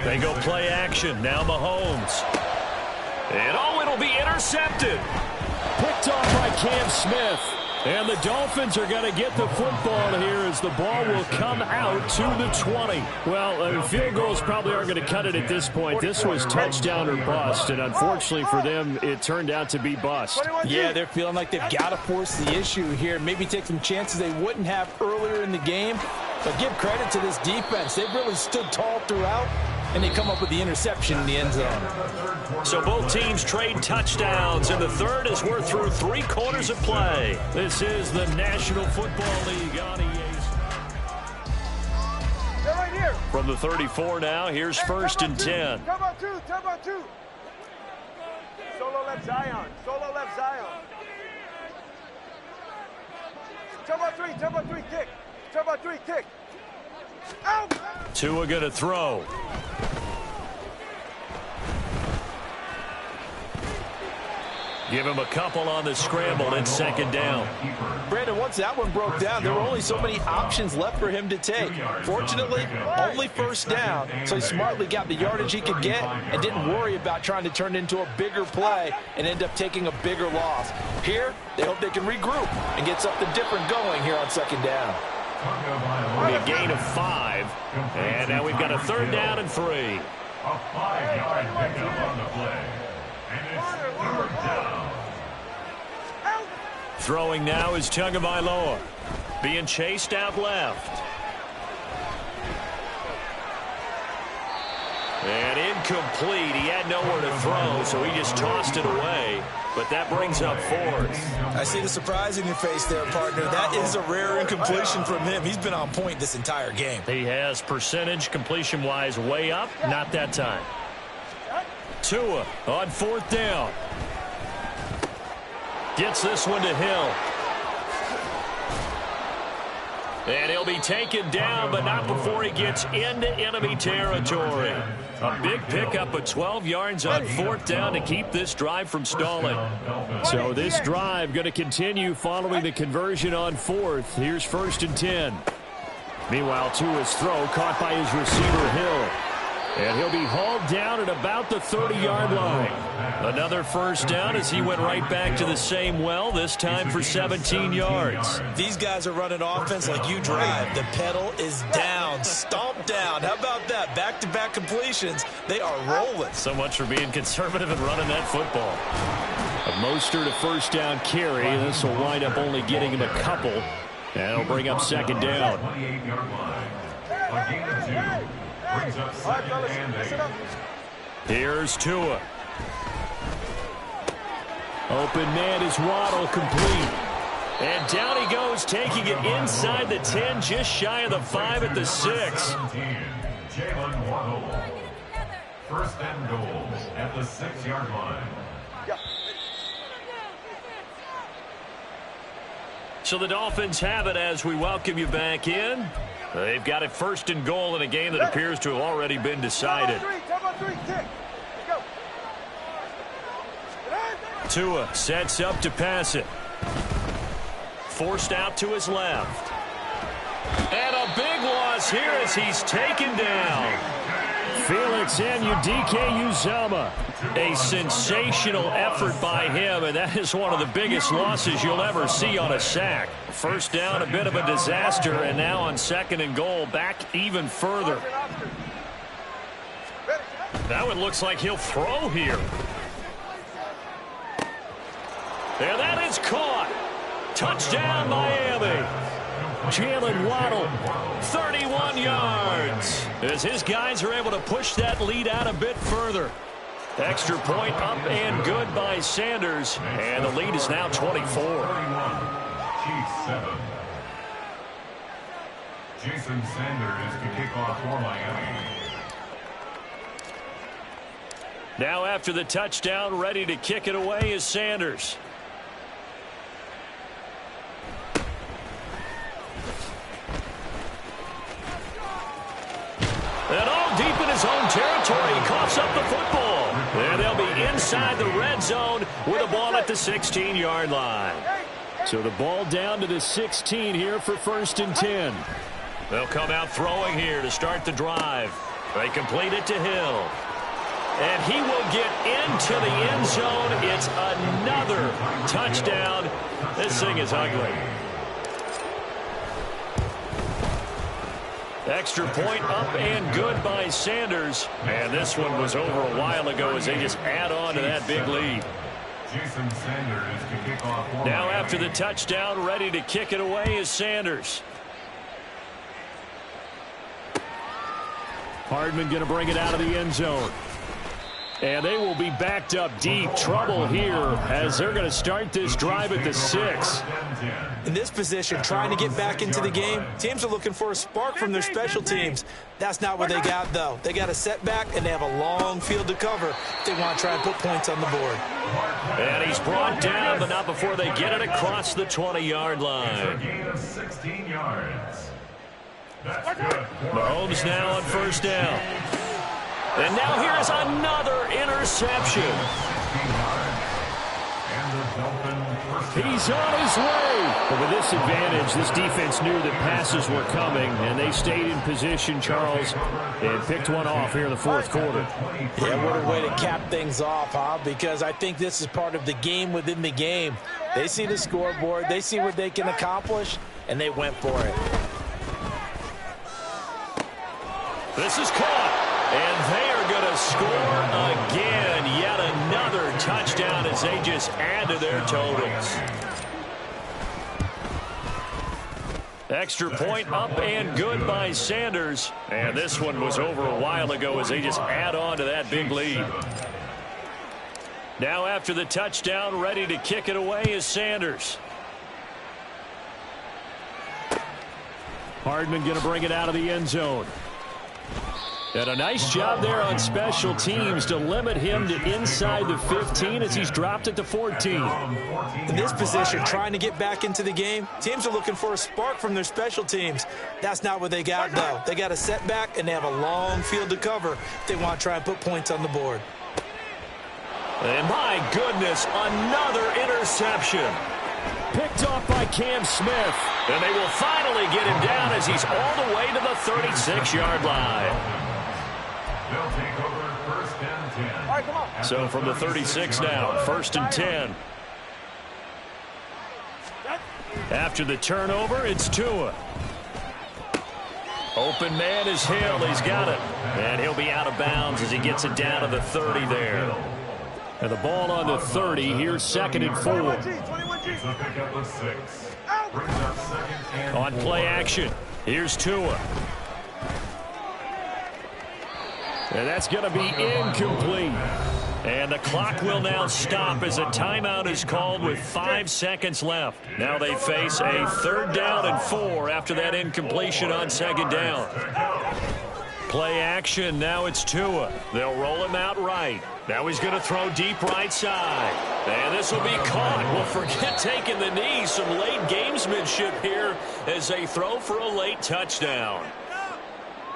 They go play action. Now Mahomes. And it'll be intercepted. Picked off by Cam Smith. And the Dolphins are going to get the football here as the ball will come out to the 20. Well, field goals probably aren't going to cut it at this point. This was touchdown or bust, and unfortunately for them, it turned out to be bust. Yeah, they're feeling like they've got to force the issue here. Maybe take some chances they wouldn't have earlier in the game. But give credit to this defense. They've really stood tall throughout, and they come up with the interception in the end zone. So both teams trade touchdowns, and the third as we're through 3 quarters of play. This is the National Football League on EA. They're right here. From the 34 now, here's first and 10. Come on, 2. Solo left Zion. Turbo 3, kick. Turbo 3, kick. Out. Tua going to throw. Give him a couple on the scramble. It's second down. Brandon, once that one broke down, there were only so many options left for him to take. Fortunately, only first down, so he smartly got the yardage he could get and didn't worry about trying to turn it into a bigger play and end up taking a bigger loss. Here, they hope they can regroup and get something different going here on second down. A gain of 5, and now we've got a third down and 3. A 5-yard pickup on the play. And it's third down. Throwing now is Tagovailoa. Being chased out left. And incomplete. He had nowhere to throw, so he just tossed it away. But that brings up 4th. I see the surprise in your face there, partner. That is a rare incompletion from him. He's been on point this entire game. He has percentage completion-wise way up. Not that time. Tua on 4th down. Gets this one to Hill. And he'll be taken down, but not before he gets into enemy territory. A big pickup of 12 yards on 4th down to keep this drive from stalling. So this drive going to continue following the conversion on 4th. Here's 1st and 10. Meanwhile, Tua's throw caught by his receiver, Hill. And he'll be hauled down at about the 30-yard line. Another 1st down as he went right back to the same well, this time for 17 yards. These guys are running offense like you drive. The pedal is down, stomped down. How about that? Back-to-back completions. They are rolling. So much for being conservative and running that football. A Mostert a 1st down carry. This will wind up only getting him a couple. And it'll bring up 2nd down. 28-yard line. A gain of 2. Brings up 2nd and 8. Here's Tua. Open man is Waddle, complete. And down he goes, taking it inside the 10, just shy of the 5 at the 6. Jalen Waddle. 1st and goal at the 6-yard line. So the Dolphins have it as we welcome you back in. They've got it 1st and goal in a game that appears to have already been decided. Tua sets up to pass it. Forced out to his left. And a big loss here as he's taken down. Felix Anudike-Uzomah. A sensational effort by him, and that is one of the biggest losses you'll ever see on a sack. 1st down, a bit of a disaster, and now on 2nd and goal, back even further. That one looks like he'll throw here. And that is caught. Touchdown, Miami. Jalen Waddle, 31 yards. As his guys are able to push that lead out a bit further. Extra point up and good by Sanders. And the lead is now 24. 31. Chiefs 7. Jason Sanders to kick off for Miami. Now after the touchdown, ready to kick it away is Sanders. And all deep in his own territory, he coughs up the football. And they'll be inside the red zone with a ball at the 16-yard line. So the ball down to the 16 here for 1st and 10. They'll come out throwing here to start the drive. They complete it to Hill. And he will get into the end zone. It's another touchdown. This thing is ugly. Extra point up and good by Sanders. And this one was over a while ago as they just add on to that big lead. Jason Sanders to kick off for now Miami. after the touchdown, ready to kick it away is Sanders. Hardman going to bring it out of the end zone. And they will be backed up deep. Trouble here as they're going to start this drive at the 6. In this position, trying to get back into the game, teams are looking for a spark from their special teams. That's not what they got, though. They got a setback, and they have a long field to cover if they want to try and put points on the board. And he's brought down, but not before they get it across the 20-yard It's a line. gain of 16 yards. That's good. Mahomes now on 1st down. And now here's another interception. He's on his way. But with this advantage, this defense knew that passes were coming, and they stayed in position, Charles, and picked one off here in the 4th quarter. Yeah, what a way to cap things off, huh? Because I think this is part of the game within the game. They see the scoreboard, they see what they can accomplish, and they went for it. This is caught. And they are going to score again. Yet another touchdown as they just add to their totals. Extra point up and good by Sanders. And this one was over a while ago as they just add on to that big lead. Now after the touchdown, ready to kick it away is Sanders. Hardman going to bring it out of the end zone. And a nice job there on special teams to limit him to inside the 15 as he's dropped it to 14. In this position, trying to get back into the game, teams are looking for a spark from their special teams. That's not what they got, though. They got a setback, and they have a long field to cover if they want to try and put points on the board. And my goodness, another interception. Picked off by Cam Smith. And they will finally get him down as he's all the way to the 36-yard line. They'll take over first and 10. All right, come on. So from the 36 now, first and 10. After the turnover, it's Tua. Open man is Hill. He's got it. And he'll be out of bounds as he gets it down to the 30 there. And the ball on the 30. Here's second and 4. It's a pickup of 6. Brings up second and On play action, here's Tua. And that's going to be incomplete. And the clock will now stop as a timeout is called with 5 seconds left. Now they face a 3rd down and 4 after that incompletion on 2nd down. Play action, now it's Tua. They'll roll him out right. Now he's going to throw deep right side. And this will be caught. Well, forget taking the knee. Some late gamesmanship here as they throw for a late touchdown.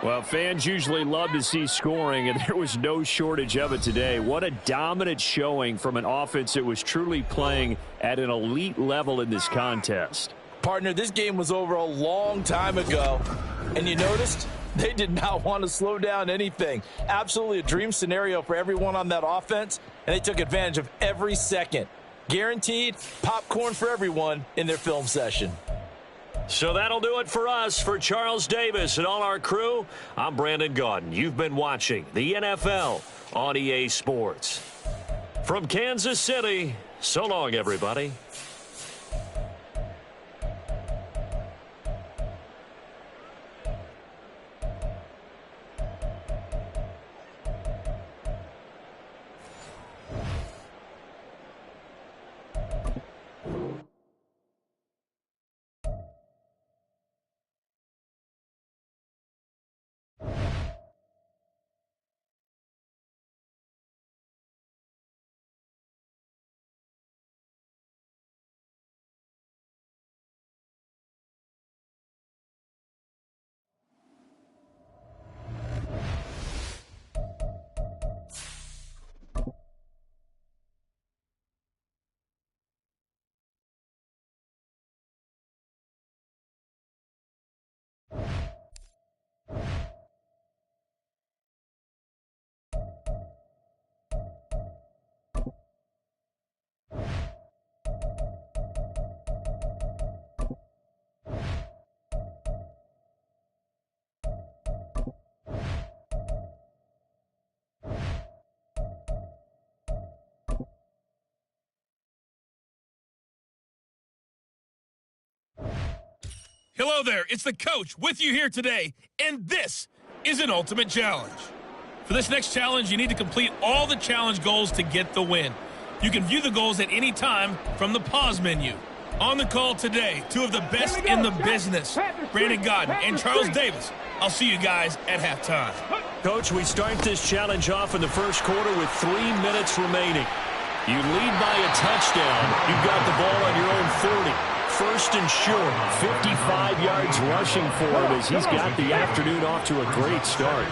Well, fans usually love to see scoring, and there was no shortage of it today. What a dominant showing from an offense that was truly playing at an elite level in this contest. Partner, this game was over a long time ago, and you noticed they did not want to slow down anything. Absolutely a dream scenario for everyone on that offense, and they took advantage of every second. Guaranteed popcorn for everyone in their film session. So that'll do it for us. For Charles Davis and all our crew, I'm Brandon Gaudin. You've been watching the NFL on EA Sports. From Kansas City, so long, everybody. Hello there, it's the coach with you here today, and this is an ultimate challenge. For this next challenge, you need to complete all the challenge goals to get the win. You can view the goals at any time from the pause menu. On the call today, 2 of the best in the business, Brandon Gaudin and Charles Davis. I'll see you guys at halftime. Coach, we start this challenge off in the first quarter with 3 minutes remaining. You lead by a touchdown. You've got the ball on your own 40. First and short, 55 yards rushing for him as he's got the afternoon off to a great start.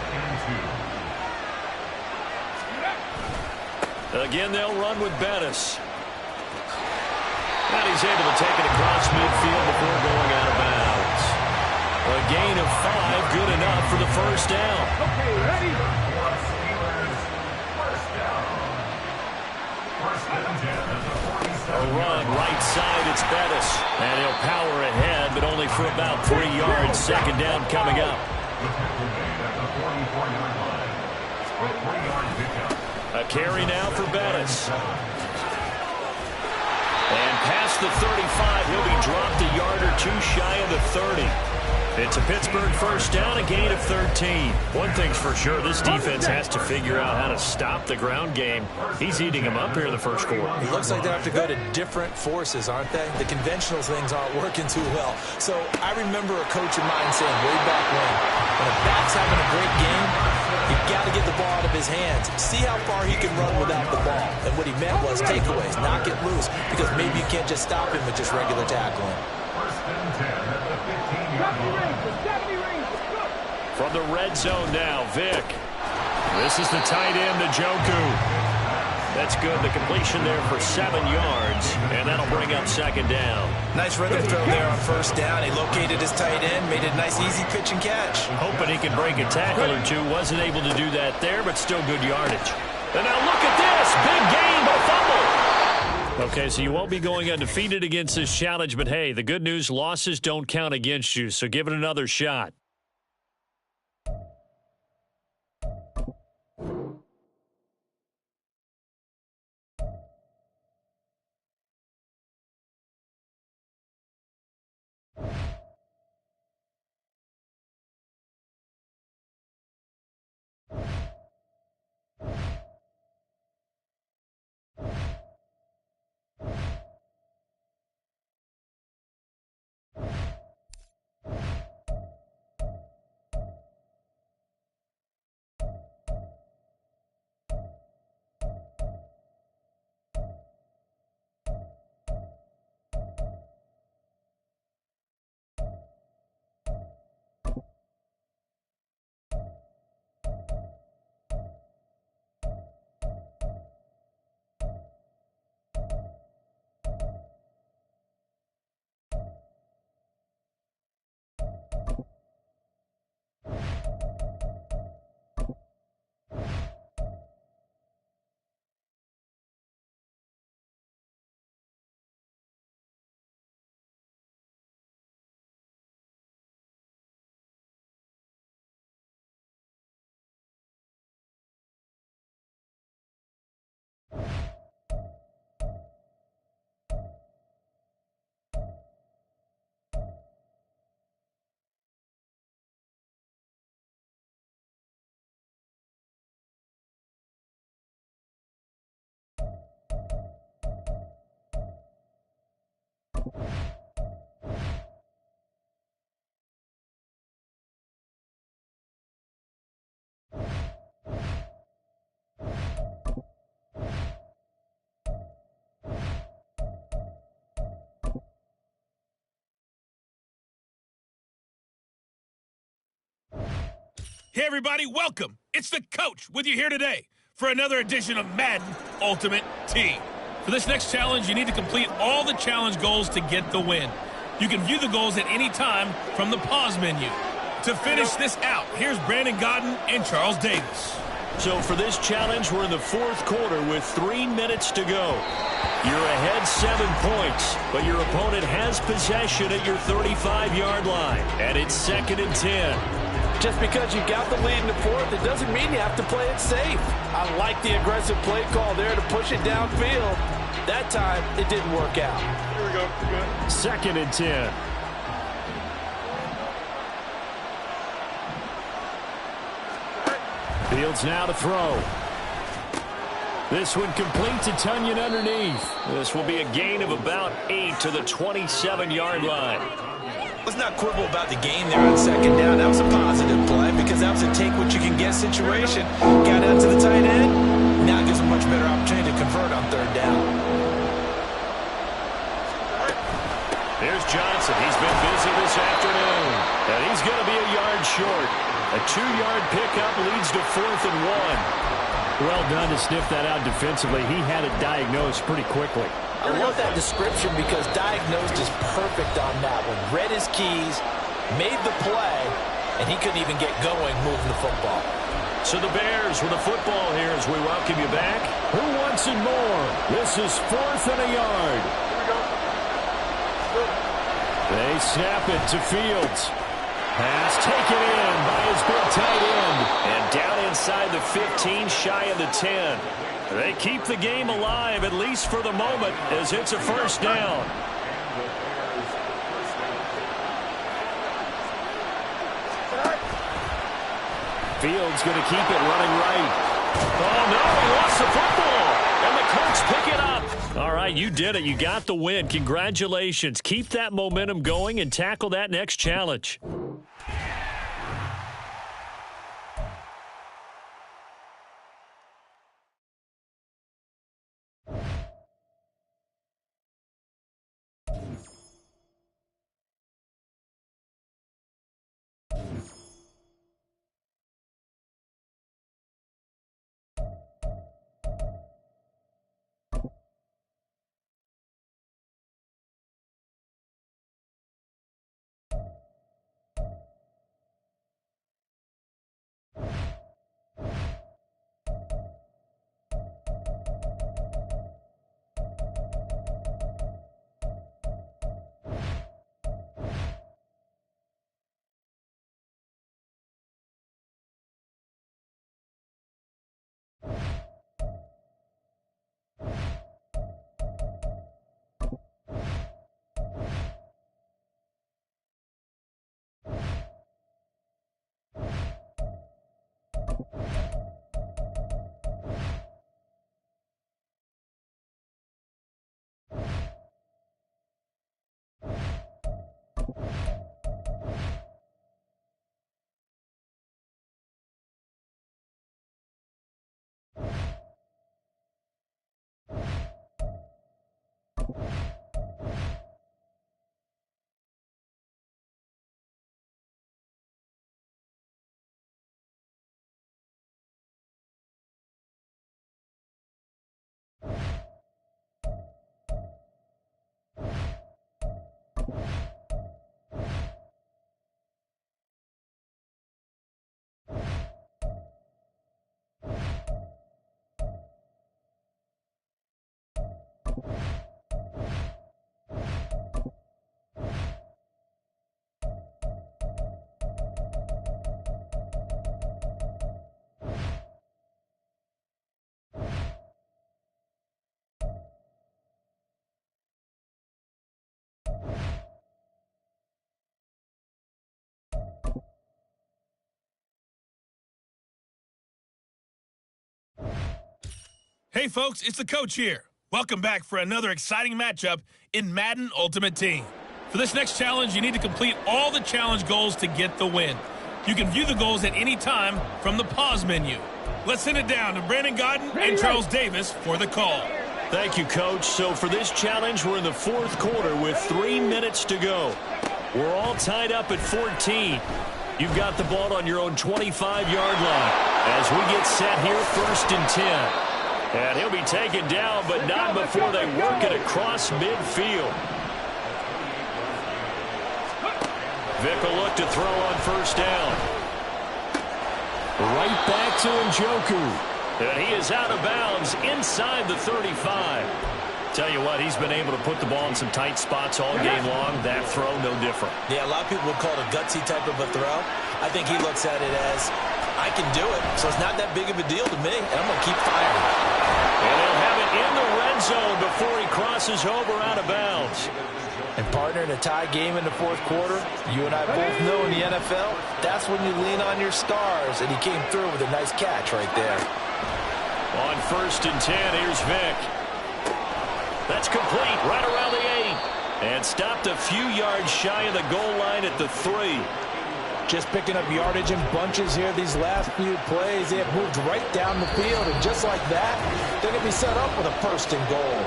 Again, they'll run with Bettis. And he's able to take it across midfield before going out of bounds. A gain of 5, good enough for the first down. Okay, ready? A run right side, it's Bettis. And he'll power ahead, but only for about 3 yards. Second down coming up. A carry now for Bettis. And past the 35, he'll be dropped a yard or 2 shy of the 30. It's a Pittsburgh first down, a gain of 13. One thing's for sure, this defense has to figure out how to stop the ground game. He's eating them up here in the first quarter. It looks like they have to go to different forces, aren't they? The conventional things aren't working too well. So I remember a coach of mine saying way back when a back's having a great game, You've got to get the ball out of his hands. See how far he can run without the ball. And what he meant was takeaways, knock it loose, because maybe you can't just stop him with just regular tackling. First and 10 at the 15-yard line. From the red zone now, Vic. This is the tight end, Njoku. That's good. The completion there for 7 yards, and that'll bring up second down. Nice rhythm throw there on first down. He located his tight end, made it a nice, easy pitch and catch. Hoping he could break a tackle or two. Wasn't able to do that there, but still good yardage. And now look at this. Big gain, a fumble. Okay, so you won't be going undefeated against this challenge, but hey, the good news, losses don't count against you, so give it another shot. Hey, everybody, welcome. It's the coach with you here today for another edition of Madden Ultimate Team. For this next challenge, you need to complete all the challenge goals to get the win. You can view the goals at any time from the pause menu. To finish this out, here's Brandon Godden and Charles Davis. So for this challenge, we're in the fourth quarter with 3 minutes to go. You're ahead 7 points, but your opponent has possession at your 35-yard line, and it's 2nd and 10. Just because you got the lead in the fourth, it doesn't mean you have to play it safe. I like the aggressive play call there to push it downfield. That time, it didn't work out. Here we go. Good. 2nd and 10. Fields now to throw. This one complete to Tunyon underneath. This will be a gain of about 8 to the 27-yard line. Let's not quibble about the game there on second down. That was a positive play because that was a take-what-you-can-get situation. Got out to the tight end. Now it gives a much better opportunity to convert on third down. There's Johnson. He's been busy this afternoon. And he's going to be a yard short. A 2-yard pickup leads to 4th and 1. Well done to sniff that out defensively. He had it diagnosed pretty quickly. I love that description because diagnosed is perfect on that one. Read his keys, made the play, and he couldn't even get going moving the football. So the Bears with the football here as we welcome you back. Who wants it more? This is 4th and a yard. Here we go. Good. They snap it to Fields. Pass taken in by his big tight end. And down inside the 15, shy of the 10. They keep the game alive, at least for the moment, as it's a first down. Fields going to keep it running right. Oh, no, he lost the football. And the Colts pick it up. All right, you did it. You got the win. Congratulations. Keep that momentum going and tackle that next challenge. Hey, folks, it's the coach here. Welcome back for another exciting matchup in Madden Ultimate Team. For this next challenge, you need to complete all the challenge goals to get the win. You can view the goals at any time from the pause menu. Let's send it down to Brandon Godden and Charles Davis for the call. Thank you, Coach. So for this challenge, we're in the fourth quarter with 3 minutes to go. We're all tied up at 14. You've got the ball on your own 25-yard line as we get set here, 1st and 10. And he'll be taken down, but not before they work it across midfield. Vic will look to throw on 1st down. Right back to Njoku. And he is out of bounds inside the 35. Tell you what, he's been able to put the ball in some tight spots all game long. That throw, no different. Yeah, a lot of people would call it a gutsy type of a throw. I think he looks at it as, I can do it, so it's not that big of a deal to me, and I'm going to keep firing. And he'll have it in the red zone before he crosses over out of bounds. And partner, in a tie game in the fourth quarter, you and I both know in the NFL, that's when you lean on your stars, and he came through with a nice catch right there. On 1st and 10, here's Vic. That's complete right around the 8. And stopped a few yards shy of the goal line at the 3. Just picking up yardage in bunches here these last few plays. They have moved right down the field, and just like that, they're going to be set up with a 1st and goal.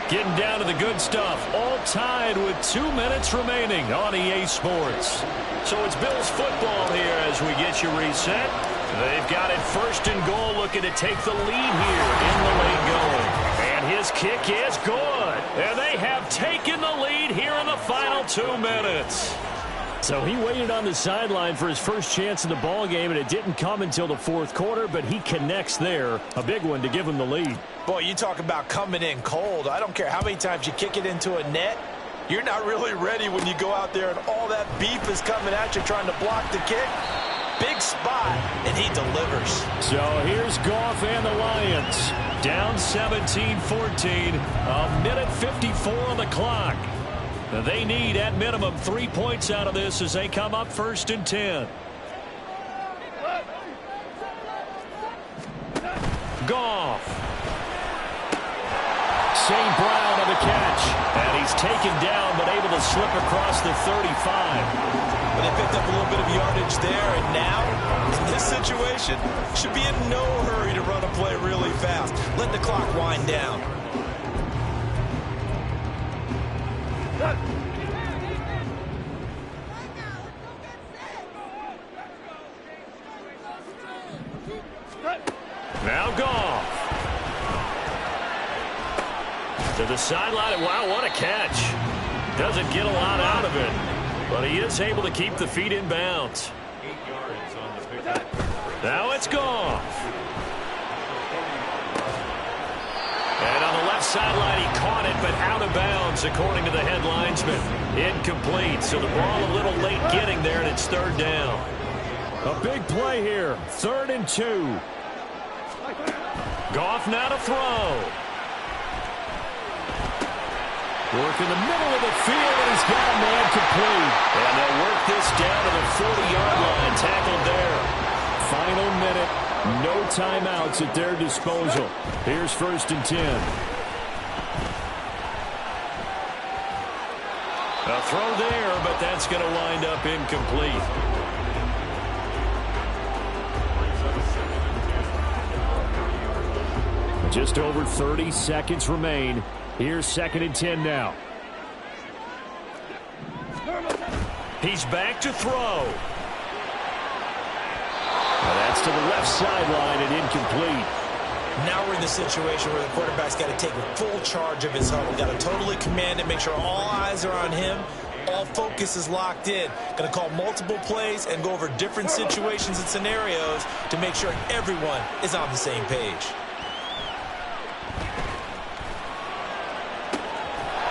Getting down to the good stuff. All tied with 2 minutes remaining on EA Sports. So it's Bills football here as we get you reset. They've got it 1st and goal, looking to take the lead here in the late going. And his kick is good. And they have taken the lead here in the final 2 minutes. So he waited on the sideline for his first chance in the ball game, and it didn't come until the fourth quarter, but he connects there. A big one to give him the lead. Boy, you talk about coming in cold. I don't care how many times you kick it into a net. You're not really ready when you go out there and all that beef is coming at you trying to block the kick. Big spot, and he delivers. So here's Goff and the Lions. Down 17-14, a minute 54 on the clock. They need, at minimum, 3 points out of this as they come up 1st and 10. Goff. St. Brown on the catch. And he's taken down, but able to slip across the 35. But they picked up a little bit of yardage there, and now, in this situation, should be in no hurry to run a play really fast. Let the clock wind down. Now Goff. To the sideline. Wow, what a catch. Doesn't get a lot out of it, but he is able to keep the feet in bounds. 8 yards on the pickup. Now it's Goff. And on the left sideline, he caught it, but out of bounds, according to the head linesman. Incomplete, so the ball a little late getting there, and it's 3rd down. A big play here, 3rd and 2. Goff now to throw. Work in the middle of the field, and he's got a man complete. And they'll work this down to the 40-yard line, tackled there. Final minute, no timeouts at their disposal. Here's 1st and 10. A throw there, but that's going to wind up incomplete. Just over 30 seconds remain. Here's 2nd and 10 now. He's back to throw. That's to the left sideline and incomplete. Now we're in the situation where the quarterback's got to take full charge of his huddle. Got to totally command it, make sure all eyes are on him. All focus is locked in. Going to call multiple plays and go over different situations and scenarios to make sure everyone is on the same page.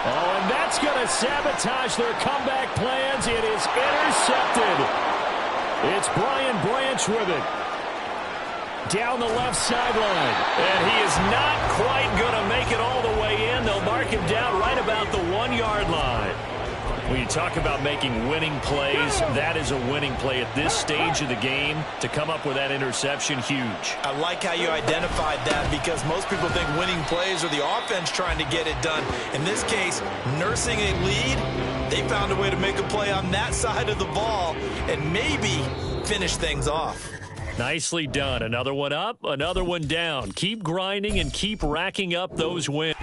Oh, and that's going to sabotage their comeback plans. It is intercepted. It's Brian Branch with it. Down the left sideline. And he is not quite going to make it all the way in. They'll mark him down right about the 1-yard line. When you talk about making winning plays, that is a winning play at this stage of the game. To come up with that interception, huge. I like how you identified that, because most people think winning plays are the offense trying to get it done. In this case, nursing a lead, they found a way to make a play on that side of the ball and maybe finish things off. Nicely done. Another one up, another one down. Keep grinding and keep racking up those wins.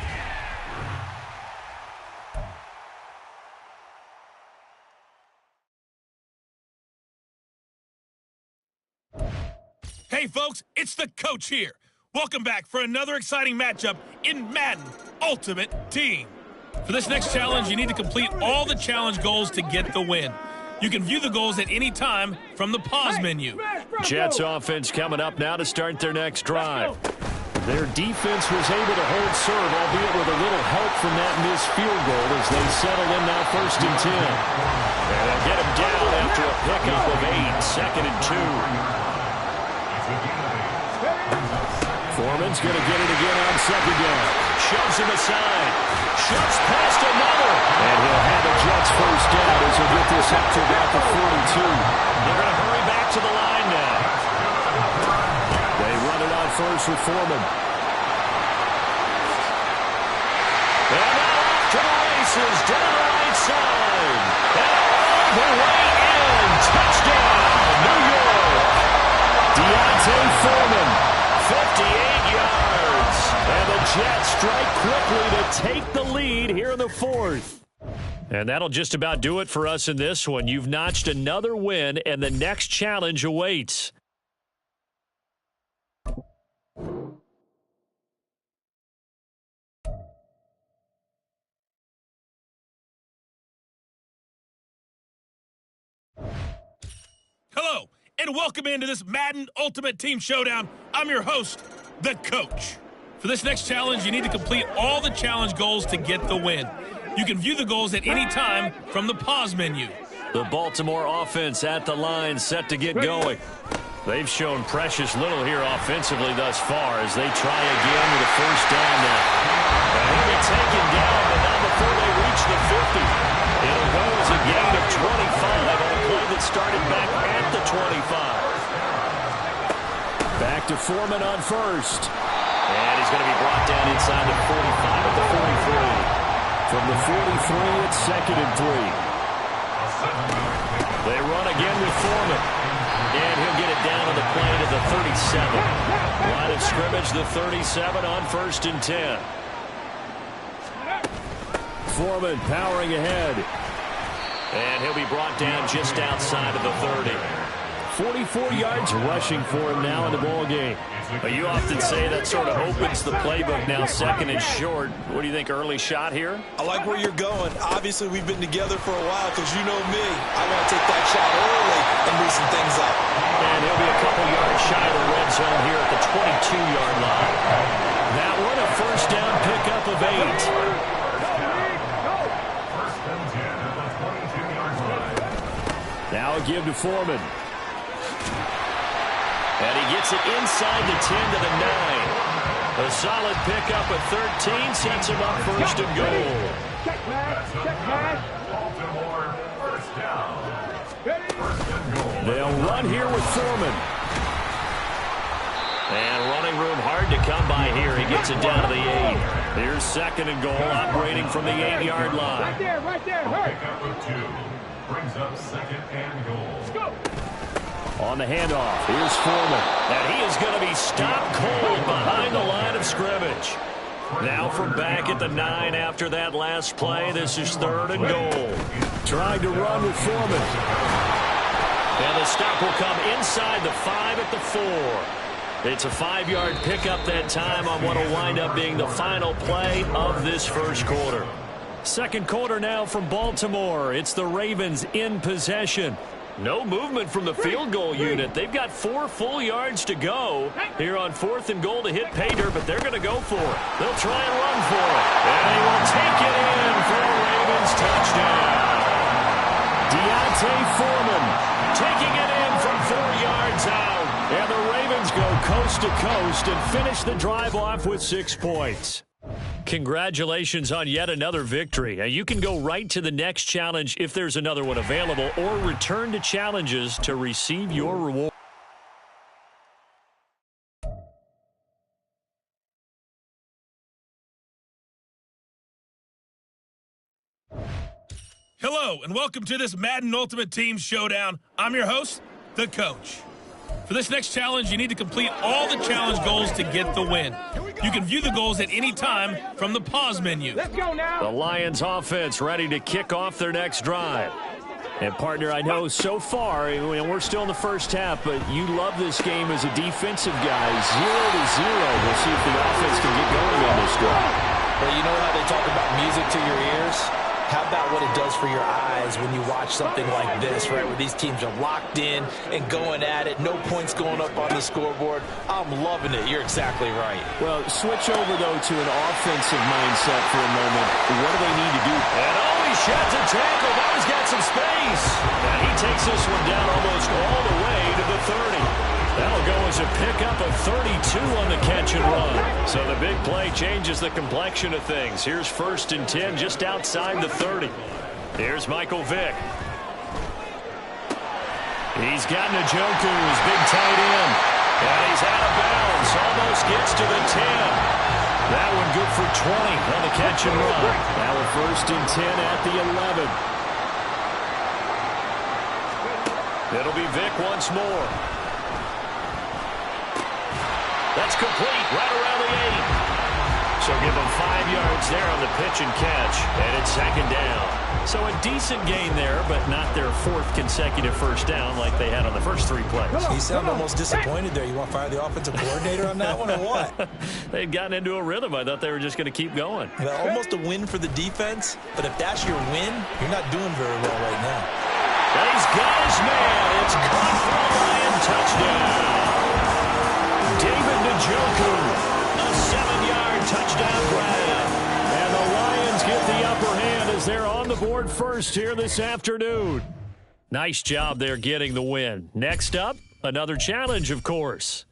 Hey, folks, it's the coach here. Welcome back for another exciting matchup in Madden Ultimate Team. For this next challenge, you need to complete all the challenge goals to get the win. You can view the goals at any time from the pause menu. Jets offense coming up now to start their next drive. Their defense was able to hold serve, albeit with a little help from that missed field goal as they settle in now 1st and 10. And they'll get him down after a pickup of 8, 2nd and 2. Foreman's going to get it again on 2nd down. Shoves him aside. Shoves past another. And he'll have the Jets first down as he'll get this up to about the 42. They're going to hurry back to the line now. They run it on first with Foreman. And now off to the races down the right side. And all the way in. Touchdown, New York. Deontay Foreman, 58 yards. And the Jets strike quickly to take the lead here in the 4th. And that'll just about do it for us in this one. You've notched another win, and the next challenge awaits. Hello, and welcome into this Madden Ultimate Team Showdown. I'm your host, the coach. For this next challenge, you need to complete all the challenge goals to get the win. You can view the goals at any time from the pause menu. The Baltimore offense at the line, set to get going. They've shown precious little here offensively thus far as they try again with a first down now. And he'll be taken down, but not before they reach the 50. It'll go as a gain of 25 on a play that started back at the 25. Back to Foreman on first. And he's going to be brought down inside the 45 at the 43. From the 43, it's 2nd and 3. They run again with Foreman. And he'll get it down to the play to the 37. Line of scrimmage, the 37 on 1st and 10. Foreman powering ahead. And he'll be brought down just outside of the 30. 44 yards rushing for him now in the ball game. But you often say that sort of opens the playbook now, 2nd and short. What do you think, early shot here? I like where you're going. Obviously, we've been together for a while because you know me. I want to take that shot early and loosen things up. And he'll be a couple yards shy of the red zone here at the 22-yard line. That one, a first down pickup of 8. Now a give to Foreman. And he gets it inside the 10 to the 9. A solid pickup of 13 sets him up 1st and goal. Check pass. Baltimore, first down. First and goal. They'll run here with Foreman. And running room hard to come by here. He gets it down to the 8. Here's 2nd and goal, operating from the 8-yard line. Right there, hurry. Pickup of 2 brings up 2nd and goal. Let's go. On the handoff, here's Foreman. And he is going to be stopped cold behind the line of scrimmage. Now from back at the 9 after that last play, this is 3rd and goal. Trying to run with Foreman. And the stop will come inside the 5 at the 4. It's a 5-yard pickup that time on what will wind up being the final play of this first quarter. Second quarter now from Baltimore. It's the Ravens in possession. No movement from the field goal unit. They've got 4 full yards to go here on 4th and goal to hit pay dirt, but they're going to go for it. They'll try and run for it. And they will take it in for a Ravens touchdown. Deontay Foreman taking it in from 4 yards out. And the Ravens go coast to coast and finish the drive off with 6 points. Congratulations on yet another victory. You can go right to the next challenge if there's another one available, or return to challenges to receive your reward. Hello, and welcome to this Madden Ultimate Team Showdown. I'm your host, the Coach. For this next challenge, you need to complete all the challenge goals to get the win. You can view the goals at any time from the pause menu. Let's go now. The Lions offense ready to kick off their next drive. And, partner, I know so far, we're still in the first half, but you love this game as a defensive guy. 0-0. We'll see if the offense can get going on this drive. Well, you know how they talk about music to your ears? How about what it does for your eyes when you watch something like this, right, where these teams are locked in and going at it, no points going up on the scoreboard? I'm loving it. You're exactly right. Well, switch over, though, to an offensive mindset for a moment. What do they need to do? And he sheds a tackle. Now he's got some space. And he takes this one down almost all the way to the 30. That'll go as a pickup of 32 on the catch and run. So the big play changes the complexion of things. Here's 1st and 10 just outside the 30. Here's Michael Vick. He's got Njoku, his big tight end. And he's out of bounds. Almost gets to the 10. That one good for 20 on the catch and run. Now a 1st and 10 at the 11. It'll be Vick once more. That's complete right around the 8. So give them 5 yards there on the pitch and catch. And it's 2nd down. So a decent gain there, but not their 4th consecutive first down like they had on the first 3 plays. You sound almost disappointed there. You want to fire the offensive coordinator on that one or what? They'd gotten into a rhythm. I thought they were just going to keep going. Well, almost a win for the defense, but if that's your win, you're not doing very well right now. And he's got his man. It's caught for a Lion touchdown. David Njoku, a 7-yard touchdown grab. And the Lions get the upper hand as they're on the board first here this afternoon. Nice job there getting the win. Next up, another challenge, of course.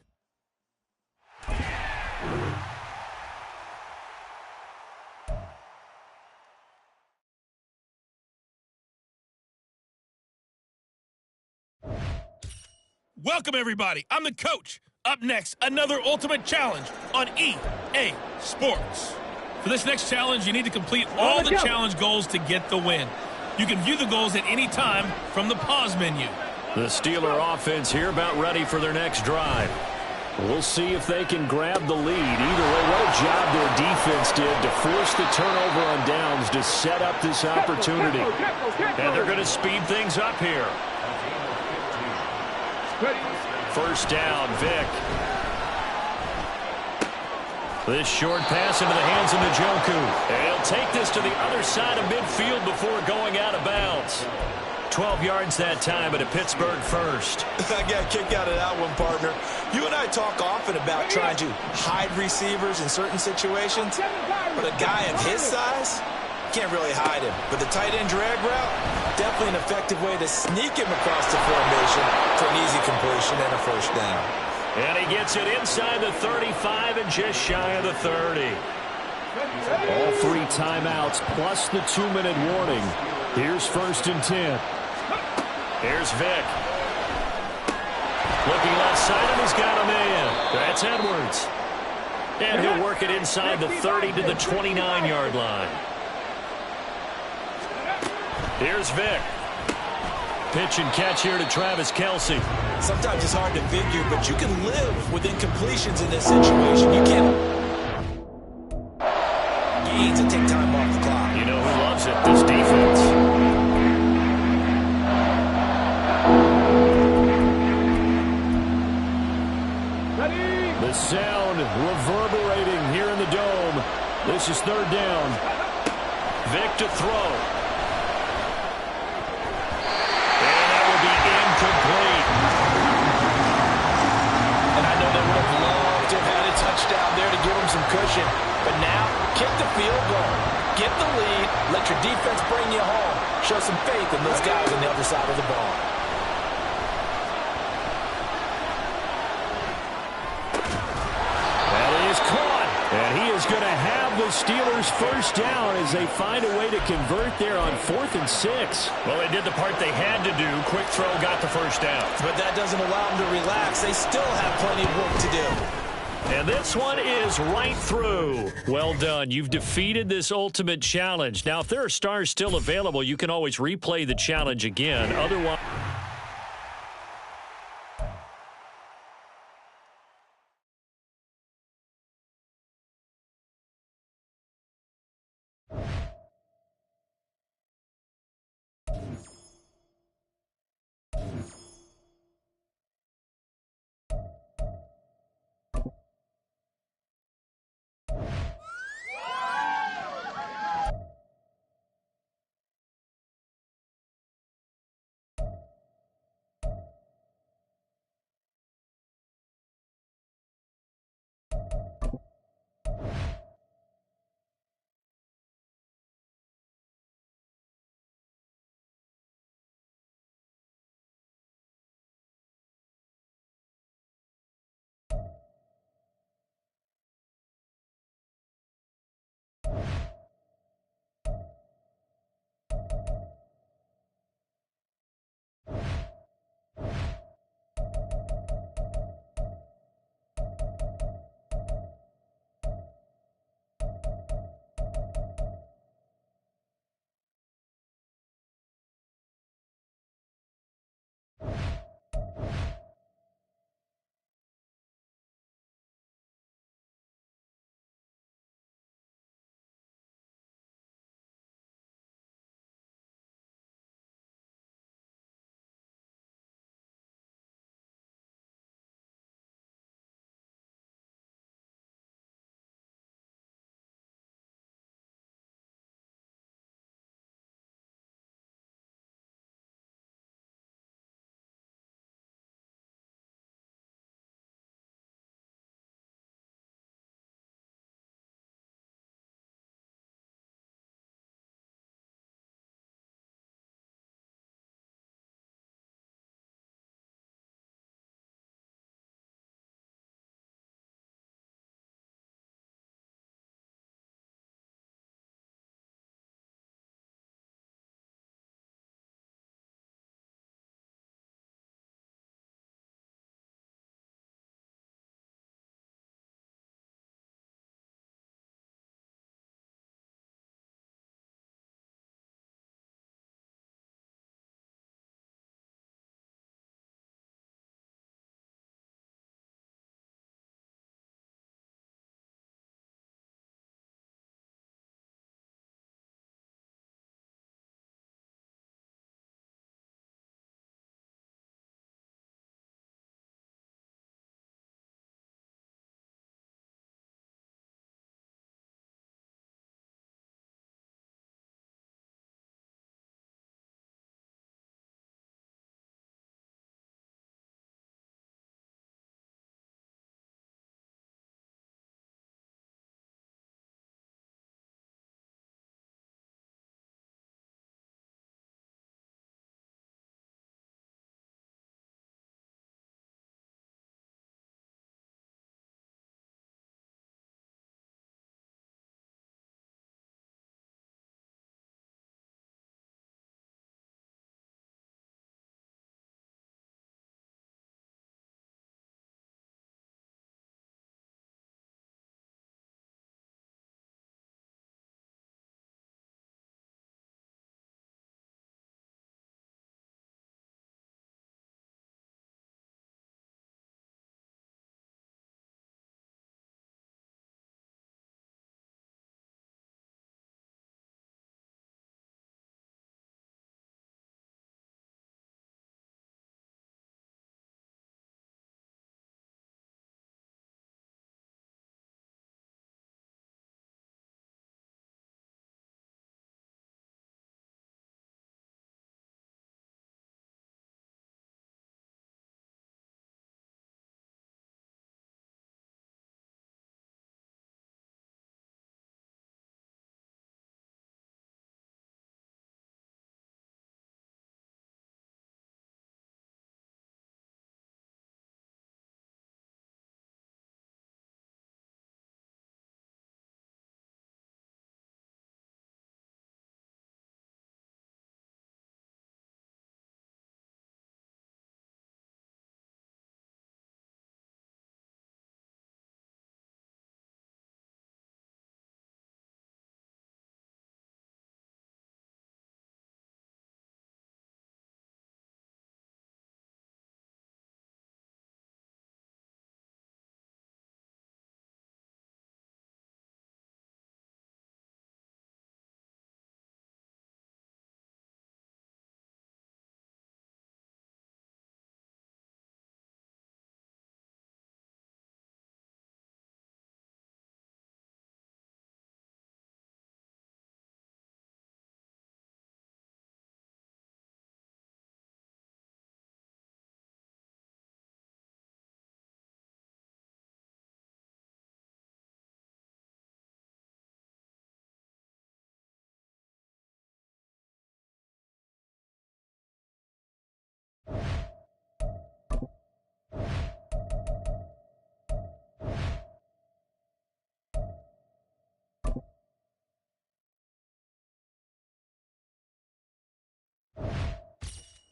Welcome, everybody. I'm the Coach. Up next, another Ultimate Challenge on EA Sports. For this next challenge, you need to complete all the challenge goals to get the win. You can view the goals at any time from the pause menu. The Steeler offense here about ready for their next drive. We'll see if they can grab the lead. Either way, what a job their defense did to force the turnover on downs to set up this opportunity. And they're going to speed things up here. 1st down, Vick. This short pass into the hands of Njoku. And he'll take this to the other side of midfield before going out of bounds. 12 yards that time, but a Pittsburgh first. I got a kick out of that one, partner. You and I talk often about trying to hide receivers in certain situations, but a guy of his size, can't really hide him. But the tight end drag route, definitely an effective way to sneak him across the formation for an easy completion and a 1st down. And he gets it inside the 35 and just shy of the 30. All 3 timeouts plus the 2-minute warning. Here's 1st and 10. Here's Vick. Looking left side, and he's got a man. That's Edwards. And he'll work it inside the 30 to the 29-yard line. Here's Vick. Pitch and catch here to Travis Kelce. Sometimes it's hard to figure, but you can live with incompletions in this situation. You can't. You need to take time off the clock. You know who loves it? This defense. The sound reverberating here in the dome. This is 3rd down. Vick to throw. And that will be incomplete. And I know they would have loved to have had a touchdown there to give them some cushion. But now, kick the field goal. Get the lead. Let your defense bring you home. Show some faith in those guys on the other side of the ball. That is caught. And he is going to have the Steelers first down as they find a way to convert there on 4th and 6. Well, they did the part they had to do. Quick throw got the first down. But that doesn't allow them to relax. They still have plenty of work to do. And this one is right through. Well done. You've defeated this ultimate challenge. Now, if there are stars still available, you can always replay the challenge again. Otherwise...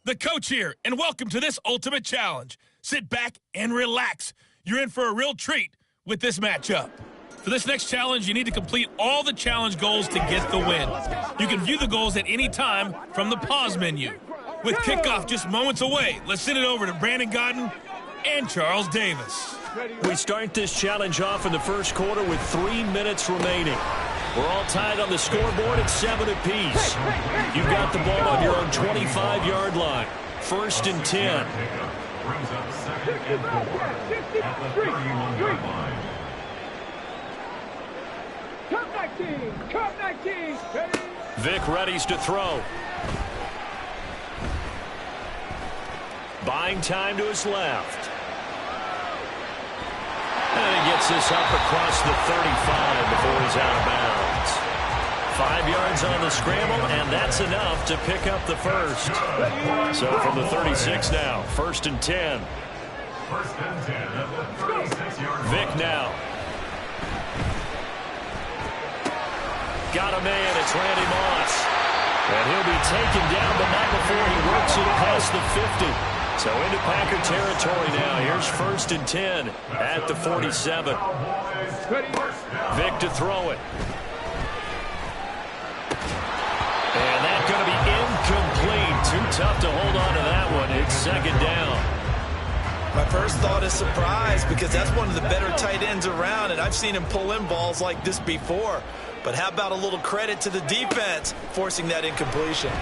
The coach here, and welcome to this Ultimate Challenge. Sit back and relax. You're in for a real treat with this matchup. For this next challenge, you need to complete all the challenge goals to get the win. You can view the goals at any time from the pause menu. With kickoff just moments away, let's send it over to Brandon Godden and Charles Davis. We start this challenge off in the first quarter with 3 minutes remaining. We're all tied on the scoreboard at 7 apiece. You've got the ball on your own 25-yard line. 1st and 10. Brings up 2nd and 4 at the 31-yard line. Cup 19. Vic readies to throw. Buying time to his left. And he gets this up across the 35 before he's out of bounds. 5 yards on the scramble, and that's enough to pick up the first. So from the 36 now, 1st and 10. 1st and 10 at the 36-yard line. Vic now. Got a man, it's Randy Moss. And he'll be taken down, but not before he works it past the 50. So into Packer territory now. Here's 1st and 10 at the 47. Vic to throw it. And that's going to be incomplete. Too tough to hold on to that one. It's 2nd down. My first thought is surprise, because that's one of the better tight ends around, and I've seen him pull in balls like this before. But how about a little credit to the defense forcing that incompletion?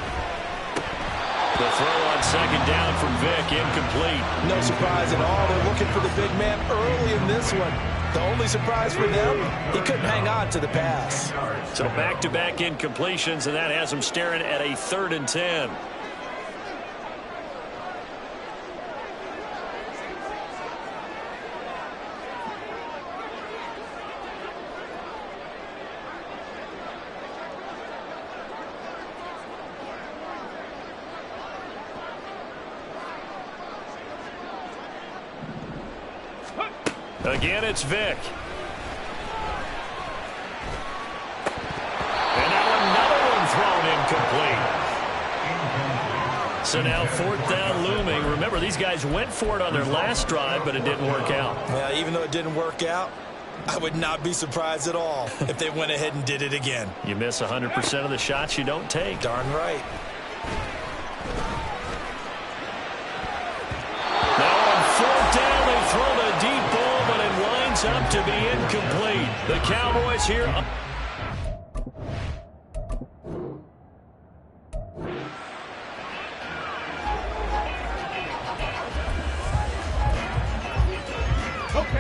The throw on 2nd down from Vic, incomplete. No surprise at all. They're looking for the big man early in this one. The only surprise for them, he couldn't hang on to the pass. So back-to-back incompletions, and that has him staring at a 3rd and 10. Again, it's Vic. And now another one thrown incomplete. So now 4th down looming. Remember, these guys went for it on their last drive, but it didn't work out. Yeah, even though it didn't work out, I would not be surprised at all if they went ahead and did it again. You miss 100% of the shots you don't take. Darn right. Now on 4th down, they throw the deep ball, but it winds up to be incomplete. The Cowboys here.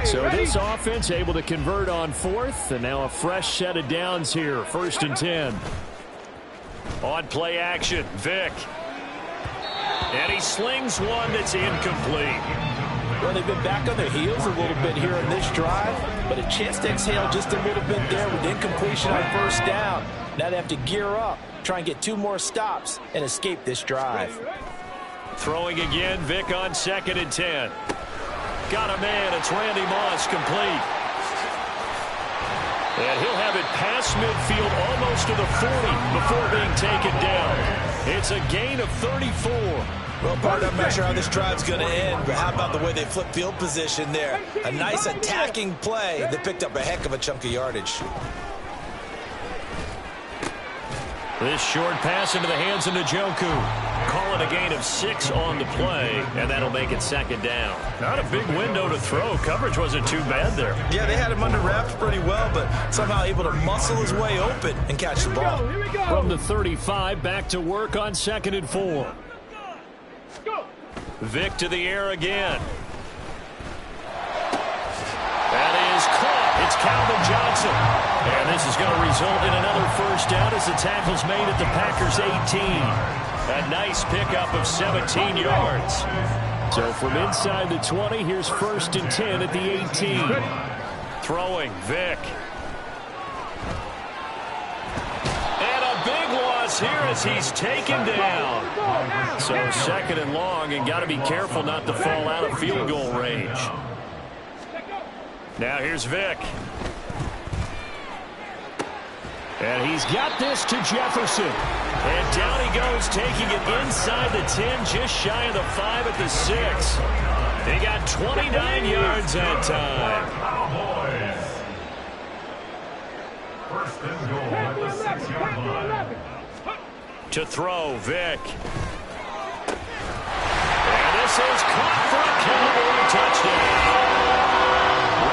So this offense able to convert on 4th, and now a fresh set of downs here. 1st and 10. On play action, Vic. And he slings one that's incomplete. Well, they've been back on their heels a little bit here in this drive, but a chance to exhale just a little bit there with incompletion on 1st down. Now they have to gear up, try and get 2 more stops, and escape this drive. Throwing again, Vic on 2nd and 10. Got a man, it's Randy Moss, complete. And he'll have it past midfield almost to the 40 before being taken down. It's a gain of 34. Well, Bart, I'm not sure how this drive's going to end, but how about the way they flip field position there? A nice attacking play that picked up a heck of a chunk of yardage. This short pass into the hands of Njoku. Call it a gain of 6 on the play, and that'll make it 2nd down. Not a big window to throw. Coverage wasn't too bad there. Yeah, they had him under wraps pretty well, but somehow able to muscle his way open and catch the ball. From the 35, back to work on 2nd and 4. Vic to the air again. That is caught. It's Calvin Johnson. And this is going to result in another 1st down as the tackle's made at the Packers' 18. A nice pickup of 17 yards. So from inside the 20, here's 1st and 10 at the 18. Throwing, Vic. And a big loss here as he's taken down. So 2nd and long, and got to be careful not to fall out of field goal range. Now here's Vic. And he's got this to Jefferson. And down he goes, taking it inside the 10, just shy of the 5 at the 6. They got 29 yards that time. Cowboys. First and goal at the 6-yard line. To throw, Vic. And this is caught for a Cowboy touchdown.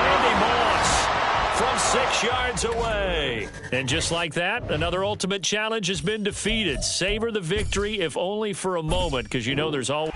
Randy Moss from 6 yards away. And just like that, another ultimate challenge has been defeated. Savor the victory, if only for a moment, because you know there's always...